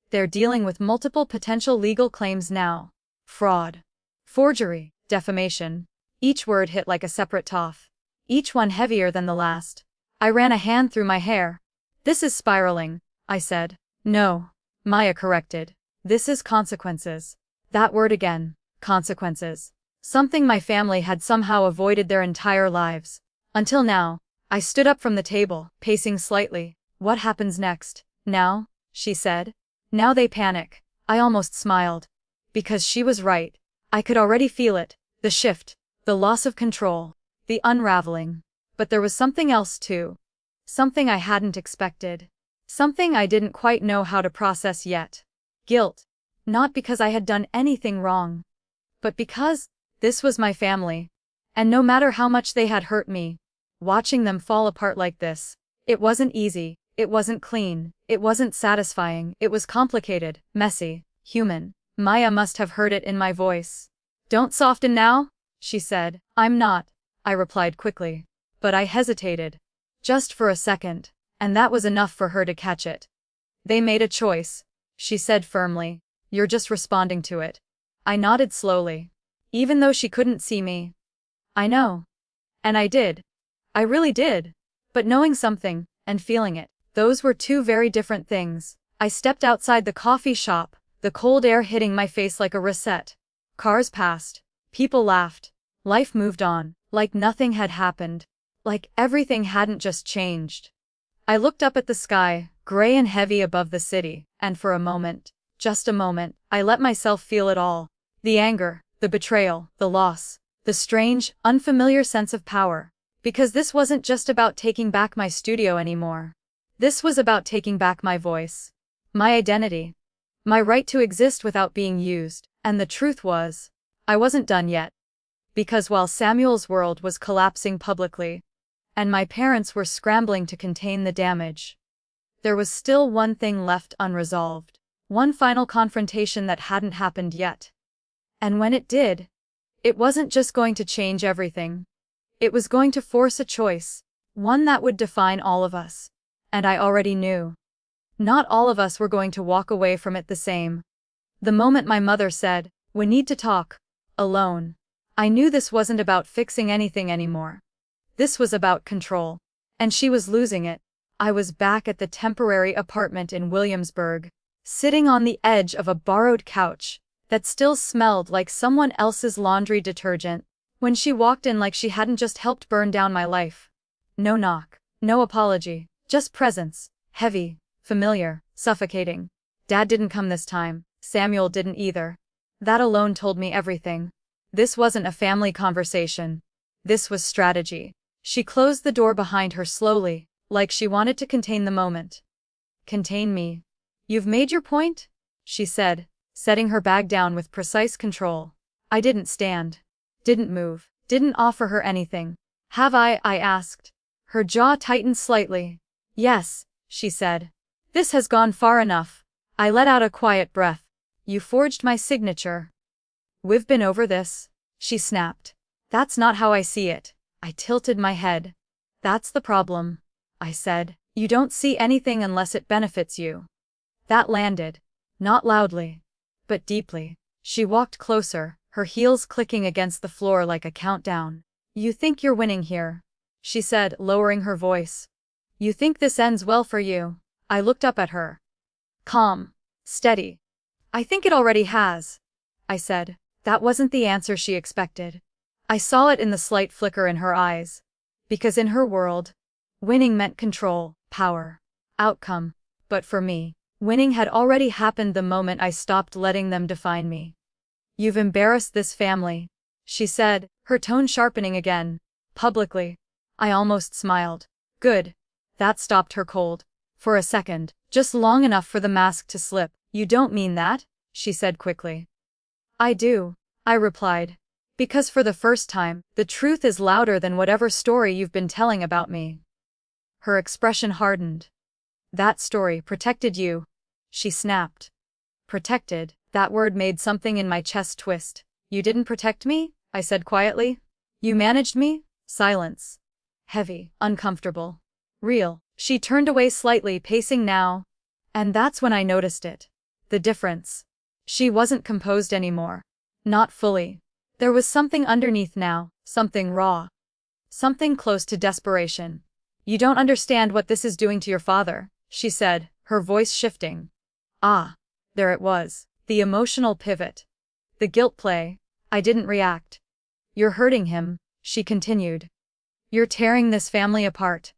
They're dealing with multiple potential legal claims now. Fraud. Forgery. Defamation. Each word hit like a separate toff. Each one heavier than the last. I ran a hand through my hair. This is spiraling, I said. No, Maya corrected. This is consequences. That word again. Consequences. Something my family had somehow avoided their entire lives. Until now. I stood up from the table, pacing slightly. What happens next? Now? She said. Now they panic. I almost smiled. Because she was right. I could already feel it. The shift. The loss of control. The unraveling. But there was something else too. Something I hadn't expected. Something I didn't quite know how to process yet. Guilt. Not because I had done anything wrong. But because this was my family. And no matter how much they had hurt me, watching them fall apart like this, it wasn't easy, it wasn't clean, it wasn't satisfying, it was complicated, messy, human. Maya must have heard it in my voice. Don't soften now, she said. I'm not, I replied quickly. But I hesitated. Just for a second. And that was enough for her to catch it. They made a choice, she said firmly. You're just responding to it. I nodded slowly. Even though she couldn't see me. I know. And I did. I really did. But knowing something, and feeling it, those were two very different things. I stepped outside the coffee shop, the cold air hitting my face like a reset. Cars passed. People laughed. Life moved on, like nothing had happened. Like everything hadn't just changed. I looked up at the sky, gray and heavy above the city, and for a moment, just a moment, I let myself feel it all. The anger, the betrayal, the loss, the strange, unfamiliar sense of power. Because this wasn't just about taking back my studio anymore. This was about taking back my voice. My identity. My right to exist without being used. And the truth was, I wasn't done yet. Because while Samuel's world was collapsing publicly, and my parents were scrambling to contain the damage, there was still one thing left unresolved. One final confrontation that hadn't happened yet. And when it did, it wasn't just going to change everything. It was going to force a choice, one that would define all of us. And I already knew. Not all of us were going to walk away from it the same. The moment my mother said, "We need to talk," alone, I knew this wasn't about fixing anything anymore. This was about control. And she was losing it. I was back at the temporary apartment in Williamsburg, sitting on the edge of a borrowed couch that still smelled like someone else's laundry detergent, when she walked in like she hadn't just helped burn down my life. No knock, no apology, just presence, heavy, familiar, suffocating. Dad didn't come this time, Samuel didn't either. That alone told me everything. This wasn't a family conversation. This was strategy. She closed the door behind her slowly, like she wanted to contain the moment. "Contain me. You've made your point?" she said, setting her bag down with precise control. I didn't stand. Didn't move. Didn't offer her anything. "Have I asked?" Her jaw tightened slightly. "Yes," she said. "This has gone far enough." I let out a quiet breath. "You forged my signature." "We've been over this," she snapped. "That's not how I see it." I tilted my head. "That's the problem," I said. "You don't see anything unless it benefits you." That landed. Not loudly, but deeply. She walked closer, her heels clicking against the floor like a countdown. "You think you're winning here," she said, lowering her voice. "You think this ends well for you." I looked up at her. Calm. Steady. "I think it already has," I said. That wasn't the answer she expected. I saw it in the slight flicker in her eyes. Because in her world, winning meant control, power, outcome. But for me, winning had already happened the moment I stopped letting them define me. "You've embarrassed this family," she said, her tone sharpening again. "Publicly." I almost smiled. Good. That stopped her cold. For a second, just long enough for the mask to slip. "You don't mean that?" she said quickly. "I do," I replied. "Because for the first time, the truth is louder than whatever story you've been telling about me." Her expression hardened. "That story protected you," she snapped. Protected, that word made something in my chest twist. "You didn't protect me?" I said quietly. "You managed me?" Silence. Heavy, uncomfortable. Real. She turned away slightly, pacing now. And that's when I noticed it. The difference. She wasn't composed anymore. Not fully. There was something underneath now, something raw. Something close to desperation. "You don't understand what this is doing to your father," she said, her voice shifting. Ah, there it was, the emotional pivot. The guilt play. I didn't react. "You're hurting him," she continued. "You're tearing this family apart."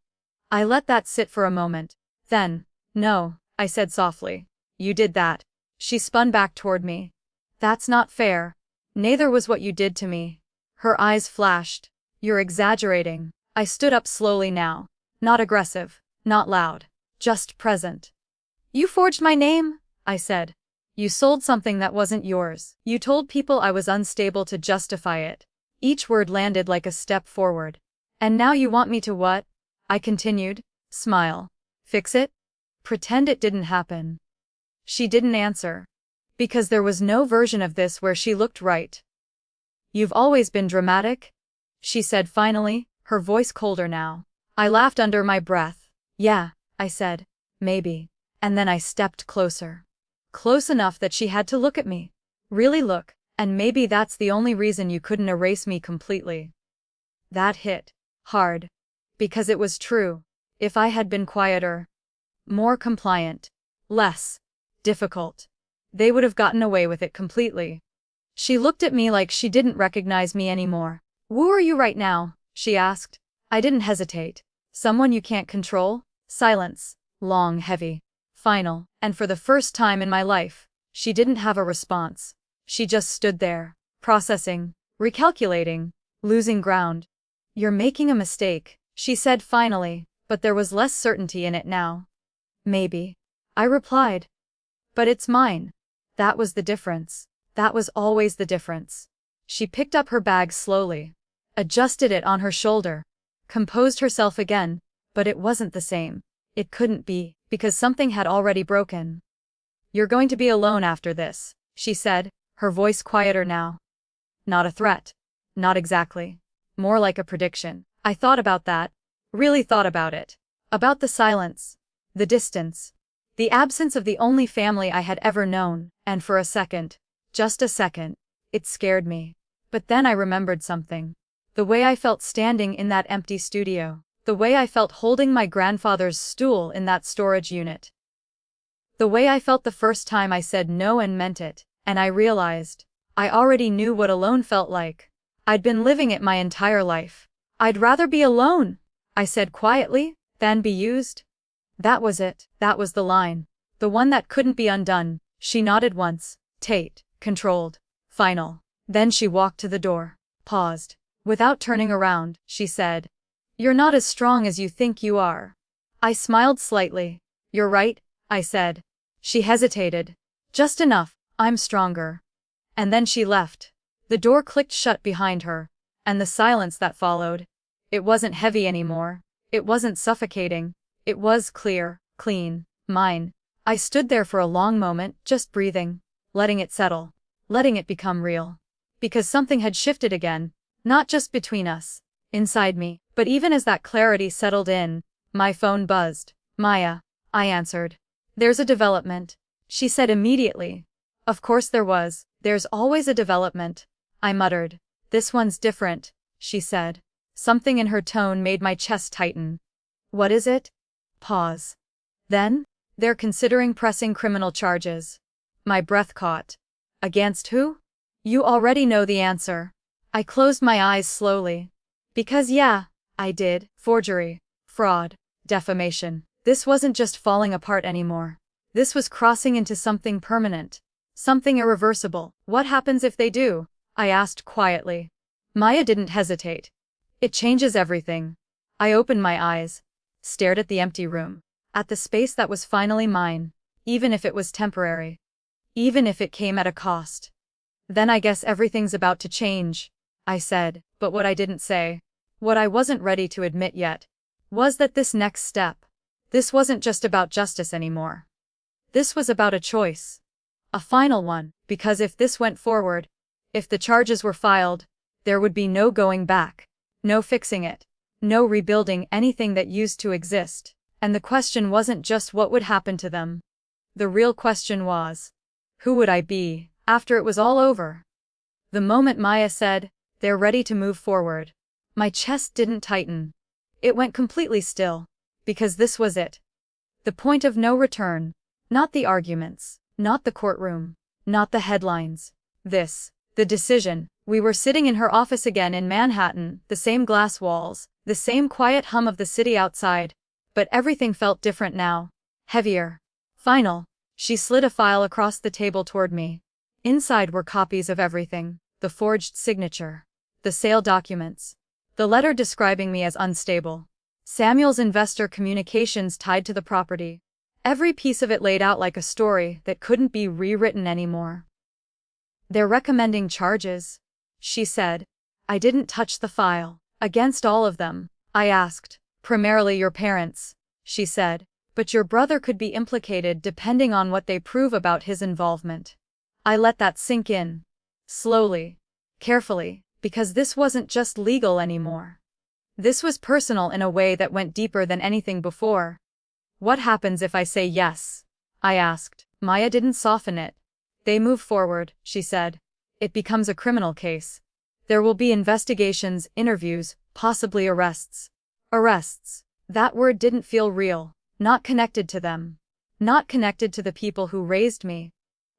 I let that sit for a moment. Then, "No," I said softly. "You did that." She spun back toward me. "That's not fair. Neither was what you did to me." Her eyes flashed. "You're exaggerating." I stood up slowly now. Not aggressive, not loud, just present. "You forged my name," I said. "You sold something that wasn't yours. You told people I was unstable to justify it." Each word landed like a step forward. "And now you want me to what?" I continued. "Smile. Fix it? Pretend it didn't happen." She didn't answer. Because there was no version of this where she looked right. "You've always been dramatic?" she said finally, her voice colder now. I laughed under my breath. "Yeah," I said. "Maybe." And then I stepped closer. Close enough that she had to look at me. Really look, and maybe that's the only reason you couldn't erase me completely. That hit hard. Because it was true. If I had been quieter, more compliant, less difficult, they would have gotten away with it completely. She looked at me like she didn't recognize me anymore. "Who are you right now?" she asked. I didn't hesitate. "Someone you can't control?" Silence. Long, heavy. Final. And for the first time in my life, she didn't have a response. She just stood there, processing, recalculating, losing ground. "You're making a mistake," she said finally, but there was less certainty in it now. "Maybe," I replied. "But it's mine." That was the difference. That was always the difference. She picked up her bag slowly, adjusted it on her shoulder, composed herself again, but it wasn't the same. It couldn't be, because something had already broken. "You're going to be alone after this," she said, her voice quieter now. Not a threat. Not exactly. More like a prediction. I thought about that. Really thought about it. About the silence. The distance. The absence of the only family I had ever known, and for a second, just a second, it scared me. But then I remembered something. The way I felt standing in that empty studio. The way I felt holding my grandfather's stool in that storage unit. The way I felt the first time I said no and meant it, and I realized, I already knew what alone felt like. I'd been living it my entire life. I'd rather be alone, I said quietly, than be used. That was it, that was the line. The one that couldn't be undone. She nodded once, tight, controlled, final. Then she walked to the door, paused. Without turning around, she said, "You're not as strong as you think you are." I smiled slightly. "You're right," I said. She hesitated. "Just enough, I'm stronger." And then she left. The door clicked shut behind her, and the silence that followed. It wasn't heavy anymore. It wasn't suffocating. It was clear, clean, mine. I stood there for a long moment, just breathing, letting it settle, letting it become real. Because something had shifted again, not just between us, inside me, but even as that clarity settled in, my phone buzzed. "Maya," I answered. "There's a development," she said immediately. Of course there was. There's always a development, I muttered. "This one's different," she said. Something in her tone made my chest tighten. "What is it?" Pause. "Then? They're considering pressing criminal charges." My breath caught. "Against who?" "You already know the answer." I closed my eyes slowly. Because yeah, I did. Forgery, fraud, defamation. This wasn't just falling apart anymore. This was crossing into something permanent. Something irreversible. "What happens if they do?" I asked quietly. Maya didn't hesitate. "It changes everything." I opened my eyes, stared at the empty room, at the space that was finally mine, even if it was temporary. Even if it came at a cost. "Then I guess everything's about to change," I said, but what I didn't say, what I wasn't ready to admit yet, was that this next step, this wasn't just about justice anymore. This was about a choice. A final one, because if this went forward, if the charges were filed, there would be no going back, no fixing it, no rebuilding anything that used to exist. And the question wasn't just what would happen to them. The real question was, who would I be after it was all over? The moment Maya said, "They're ready to move forward," my chest didn't tighten. It went completely still. Because this was it. The point of no return. Not the arguments. Not the courtroom. Not the headlines. This. The decision. We were sitting in her office again in Manhattan, the same glass walls, the same quiet hum of the city outside. But everything felt different now. Heavier. Final. She slid a file across the table toward me. Inside were copies of everything. The forged signature. The sale documents. The letter describing me as unstable. Samuel's investor communications tied to the property. Every piece of it laid out like a story that couldn't be rewritten anymore. "They're recommending charges," she said. I didn't touch the file. "Against all of them?" I asked. "Primarily your parents," she said. "But your brother could be implicated depending on what they prove about his involvement." I let that sink in. Slowly. Carefully. Because this wasn't just legal anymore. This was personal in a way that went deeper than anything before. "What happens if I say yes?" I asked. Maya didn't soften it. "They move forward," she said. "It becomes a criminal case. There will be investigations, interviews, possibly arrests." Arrests. That word didn't feel real. Not connected to them. Not connected to the people who raised me.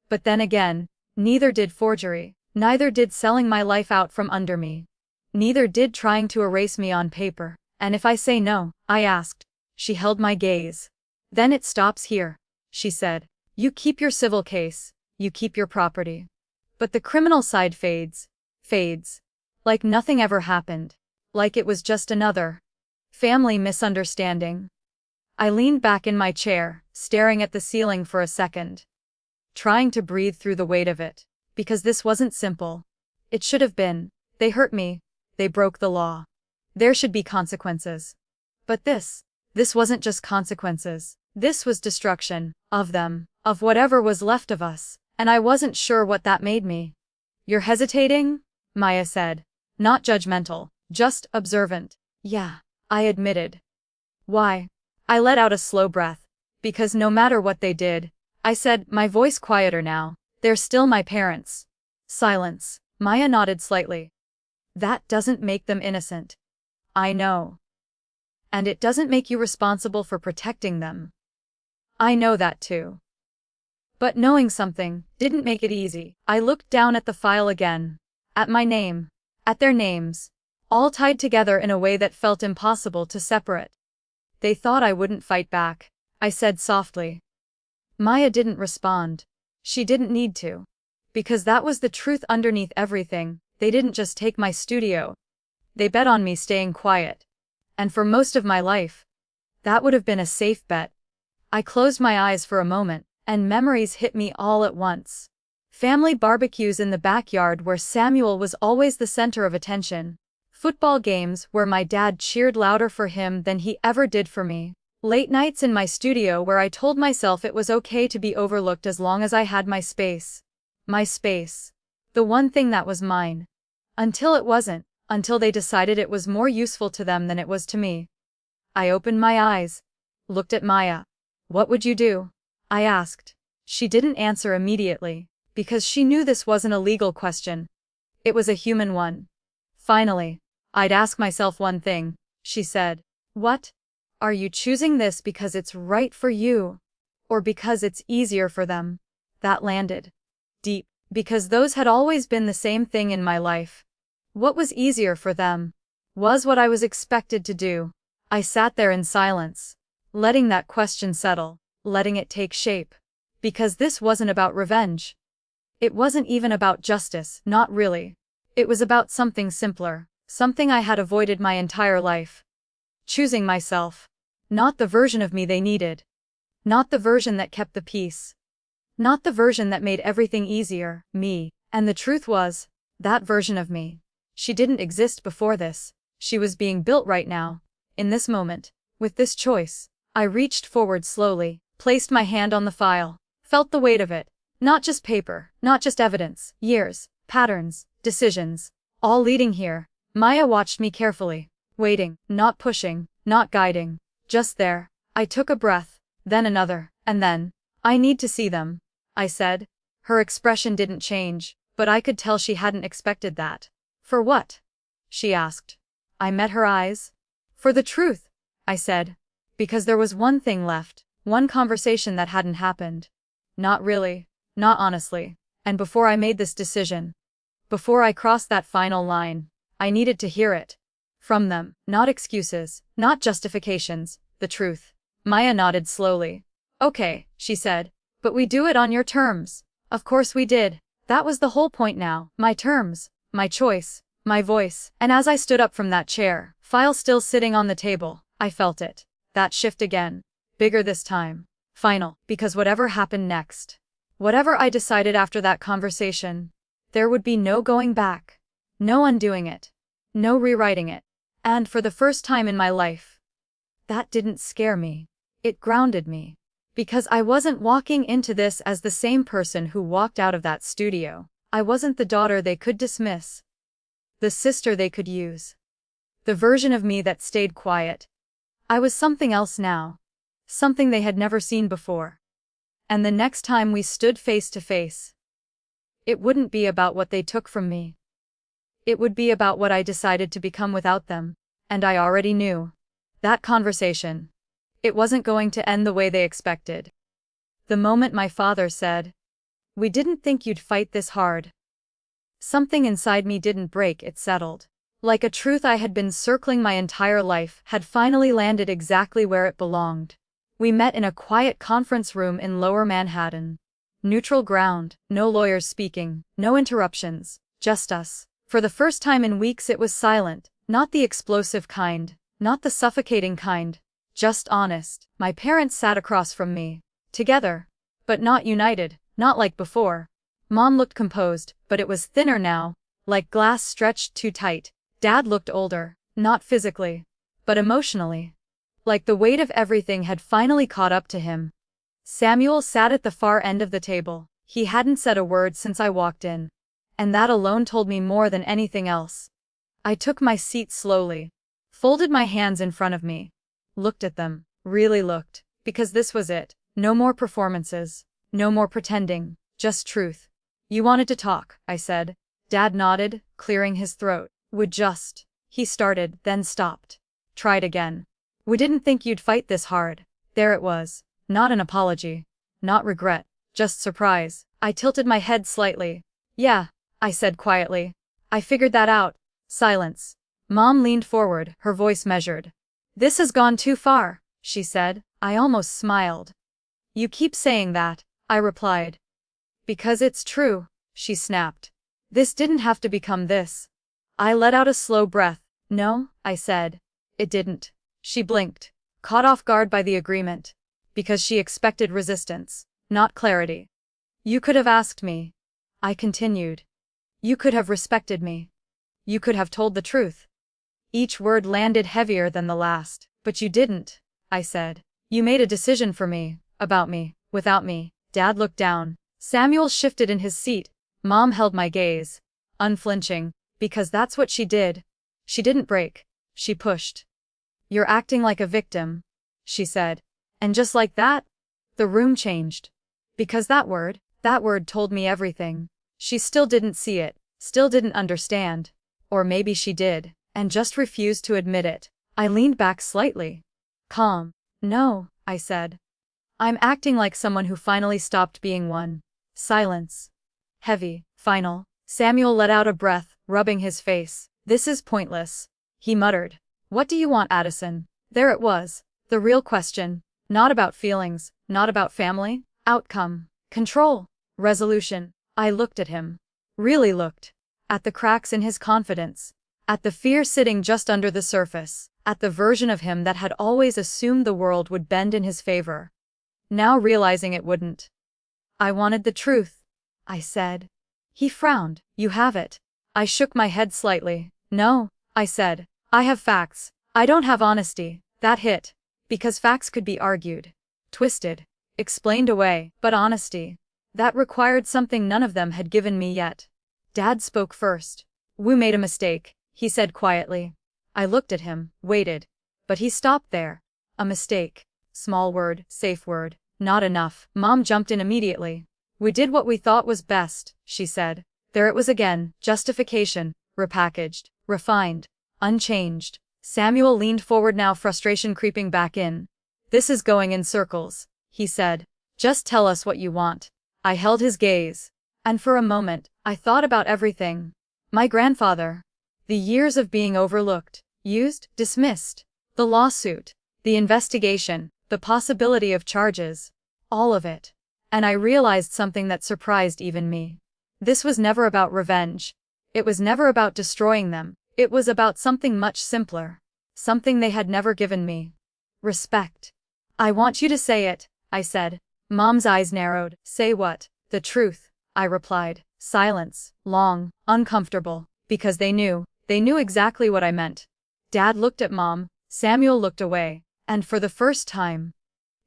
But then again, neither did forgery. Neither did selling my life out from under me. Neither did trying to erase me on paper. "And if I say no?" I asked. She held my gaze. "Then it stops here," she said. "You keep your civil case. You keep your property. But the criminal side fades. Fades. Like nothing ever happened. Like it was just another family misunderstanding." I leaned back in my chair, staring at the ceiling for a second. Trying to breathe through the weight of it. Because this wasn't simple. It should have been. They hurt me. They broke the law. There should be consequences. But this wasn't just consequences. This was destruction. Of them. Of whatever was left of us. And I wasn't sure what that made me. You're hesitating? Maya said. Not judgmental, just observant. Yeah, I admitted. Why? I let out a slow breath. Because no matter what they did, I said, my voice quieter now, they're still my parents. Silence. Maya nodded slightly. That doesn't make them innocent. I know. And it doesn't make you responsible for protecting them. I know that too. But knowing something didn't make it easy. I looked down at the file again. At my name. At their names. All tied together in a way that felt impossible to separate. They thought I wouldn't fight back, I said softly. Maya didn't respond. She didn't need to. Because that was the truth underneath everything. They didn't just take my studio. They bet on me staying quiet. And for most of my life, that would have been a safe bet. I closed my eyes for a moment, and memories hit me all at once. Family barbecues in the backyard where Samuel was always the center of attention. Football games where my dad cheered louder for him than he ever did for me. Late nights in my studio where I told myself it was okay to be overlooked as long as I had my space. My space. The one thing that was mine. Until it wasn't, until they decided it was more useful to them than it was to me. I opened my eyes. Looked at Maya. What would you do? I asked. She didn't answer immediately, because she knew this wasn't a legal question. It was a human one. Finally, I'd ask myself one thing, she said. What? Are you choosing this because it's right for you? Or because it's easier for them? That landed deep, because those had always been the same thing in my life. What was easier for them? Was what I was expected to do. I sat there in silence, letting that question settle, letting it take shape. Because this wasn't about revenge. It wasn't even about justice, not really. It was about something simpler, something I had avoided my entire life. Choosing myself. Not the version of me they needed. Not the version that kept the peace. Not the version that made everything easier, me. And the truth was, that version of me. She didn't exist before this. She was being built right now. In this moment. With this choice. I reached forward slowly, placed my hand on the file, felt the weight of it. Not just paper, not just evidence, years, patterns, decisions, all leading here. Maya watched me carefully, waiting, not pushing, not guiding, just there. I took a breath, then another, and then, I need to see them, I said. Her expression didn't change, but I could tell she hadn't expected that. For what? She asked. I met her eyes. For the truth, I said. Because there was one thing left, one conversation that hadn't happened. Not really, not honestly. And before I made this decision, before I crossed that final line, I needed to hear it. From them, not excuses, not justifications, the truth. Maya nodded slowly. Okay, she said. But we do it on your terms. Of course we did. That was the whole point now. My terms, my choice, my voice. And as I stood up from that chair, file still sitting on the table, I felt it. That shift again. Bigger this time. Final. Because whatever happened next, whatever I decided after that conversation, there would be no going back. No undoing it. No rewriting it. And for the first time in my life, that didn't scare me. It grounded me. Because I wasn't walking into this as the same person who walked out of that studio. I wasn't the daughter they could dismiss. The sister they could use. The version of me that stayed quiet. I was something else now. Something they had never seen before. And the next time we stood face to face, it wouldn't be about what they took from me. It would be about what I decided to become without them. And I already knew. That conversation. It wasn't going to end the way they expected. The moment my father said, "We didn't think you'd fight this hard." Something inside me didn't break, it settled. Like a truth I had been circling my entire life had finally landed exactly where it belonged. We met in a quiet conference room in Lower Manhattan. Neutral ground, no lawyers speaking, no interruptions, just us. For the first time in weeks it was silent, not the explosive kind, not the suffocating kind, just honest. My parents sat across from me, together, but not united, not like before. Mom looked composed, but it was thinner now, like glass stretched too tight. Dad looked older, not physically, but emotionally. Like the weight of everything had finally caught up to him. Samuel sat at the far end of the table. He hadn't said a word since I walked in. And that alone told me more than anything else. I took my seat slowly, folded my hands in front of me, looked at them, really looked, because this was it. No more performances, no more pretending, just truth. You wanted to talk, I said. Dad nodded, clearing his throat. He started, then stopped. Tried again. We didn't think you'd fight this hard. There it was. Not an apology. Not regret. Just surprise. I tilted my head slightly. Yeah, I said quietly. I figured that out. Silence. Mom leaned forward, her voice measured. This has gone too far, she said. I almost smiled. You keep saying that, I replied. Because it's true, she snapped. This didn't have to become this. I let out a slow breath. No, I said. It didn't. She blinked, caught off guard by the agreement. Because she expected resistance, not clarity. You could have asked me. I continued. You could have respected me. You could have told the truth. Each word landed heavier than the last. But you didn't, I said. You made a decision for me, about me, without me. Dad looked down. Samuel shifted in his seat. Mom held my gaze, unflinching, because that's what she did. She didn't break. She pushed. You're acting like a victim, she said. And just like that, the room changed. Because that word told me everything. She still didn't see it, still didn't understand. Or maybe she did, and just refused to admit it. I leaned back slightly. Calm. No, I said. I'm acting like someone who finally stopped being one. Silence. Heavy, final. Samuel let out a breath, rubbing his face. This is pointless, he muttered. What do you want, Addison? There it was. The real question. Not about feelings, not about family. Outcome. Control. Resolution. I looked at him. Really looked. At the cracks in his confidence. At the fear sitting just under the surface. At the version of him that had always assumed the world would bend in his favor. Now realizing it wouldn't. I wanted the truth, I said. He frowned. You have it. I shook my head slightly. No, I said. I have facts. I don't have honesty. That hit. Because facts could be argued, twisted, explained away, but honesty, that required something none of them had given me yet. Dad spoke first. We made a mistake, he said quietly. I looked at him, waited. But he stopped there. A mistake. Small word, safe word, not enough. Mom jumped in immediately. We did what we thought was best, she said. There it was again, justification, repackaged, refined, unchanged. Samuel leaned forward now, frustration creeping back in. This is going in circles, he said. Just tell us what you want. I held his gaze. And for a moment, I thought about everything. My grandfather. The years of being overlooked, used, dismissed. The lawsuit. The investigation. The possibility of charges. All of it. And I realized something that surprised even me. This was never about revenge. It was never about destroying them. It was about something much simpler. Something they had never given me. Respect. I want you to say it, I said. Mom's eyes narrowed. Say what? The truth, I replied. Silence. Long. Uncomfortable. Because they knew exactly what I meant. Dad looked at Mom. Samuel looked away. And for the first time,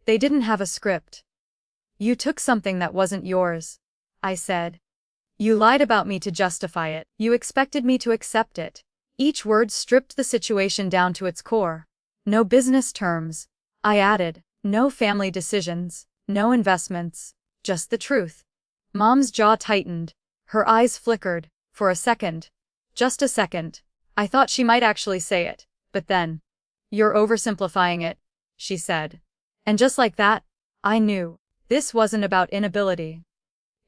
they didn't have a script. You took something that wasn't yours, I said. You lied about me to justify it. You expected me to accept it. Each word stripped the situation down to its core. No business terms, I added. No family decisions. No investments. Just the truth. Mom's jaw tightened. Her eyes flickered. For a second. Just a second. I thought she might actually say it. But then. You're oversimplifying it, she said. And just like that, I knew. This wasn't about inability.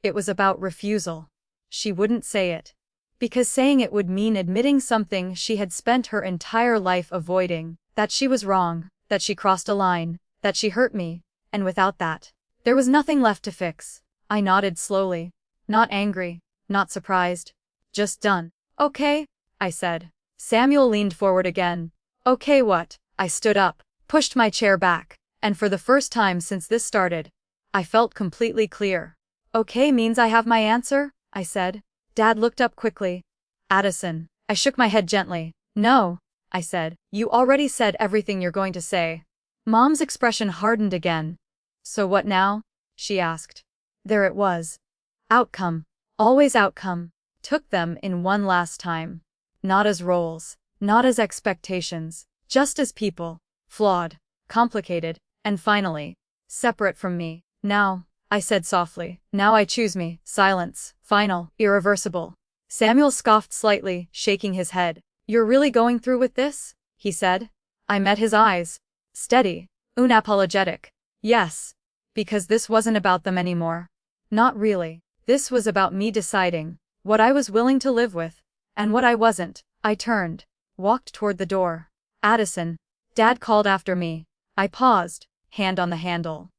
It was about refusal. She wouldn't say it. Because saying it would mean admitting something she had spent her entire life avoiding. That she was wrong. That she crossed a line. That she hurt me. And without that, there was nothing left to fix. I nodded slowly. Not angry. Not surprised. Just done. Okay, I said. Samuel leaned forward again. Okay, what? I stood up, pushed my chair back, and for the first time since this started, I felt completely clear. Okay means I have my answer, I said. Dad looked up quickly. Addison. I shook my head gently. No, I said. You already said everything you're going to say. Mom's expression hardened again. So what now? She asked. There it was. Outcome. Always outcome. Took them in one last time. Not as roles. Not as expectations. Just as people. Flawed. Complicated. And finally, separate from me. Now, I said softly. Now I choose me. Silence. Final. Irreversible. Samuel scoffed slightly, shaking his head. You're really going through with this? He said. I met his eyes. Steady. Unapologetic. Yes. Because this wasn't about them anymore. Not really. This was about me deciding what I was willing to live with, and what I wasn't. I turned, walked toward the door. Addison. Dad called after me. I paused, hand on the handle.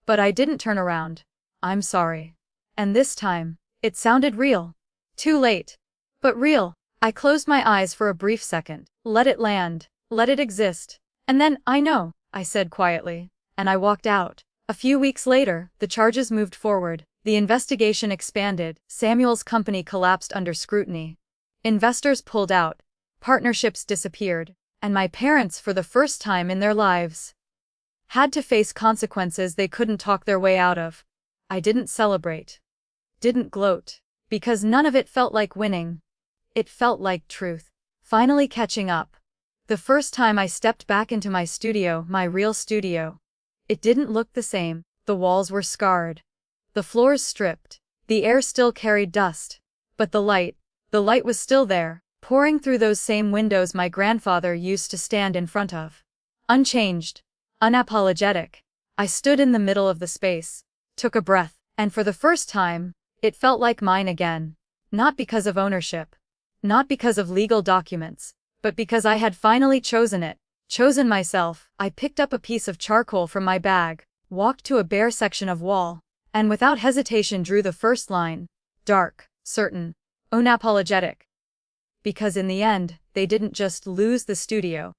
But I didn't turn around. I'm sorry. And this time, it sounded real. Too late. But real. I closed my eyes for a brief second. Let it land. Let it exist. And then, I know, I said quietly. And I walked out. A few weeks later, the charges moved forward. The investigation expanded. Samuel's company collapsed under scrutiny. Investors pulled out. Partnerships disappeared. And my parents, for the first time in their lives, had to face consequences they couldn't talk their way out of. I didn't celebrate. Didn't gloat. Because none of it felt like winning. It felt like truth. Finally catching up. The first time I stepped back into my studio, my real studio. It didn't look the same. The walls were scarred. The floors stripped. The air still carried dust. But the light was still there, pouring through those same windows my grandfather used to stand in front of. Unchanged. Unapologetic. I stood in the middle of the space, took a breath, and for the first time, it felt like mine again. Not because of ownership. Not because of legal documents. But because I had finally chosen it. Chosen myself. I picked up a piece of charcoal from my bag, walked to a bare section of wall, and without hesitation drew the first line. Dark, certain, unapologetic. Because in the end, they didn't just lose the studio.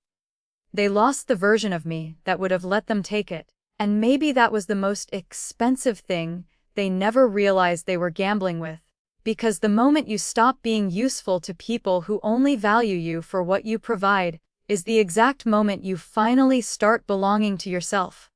They lost the version of me that would have let them take it. And maybe that was the most expensive thing they never realized they were gambling with. Because the moment you stop being useful to people who only value you for what you provide, is the exact moment you finally start belonging to yourself.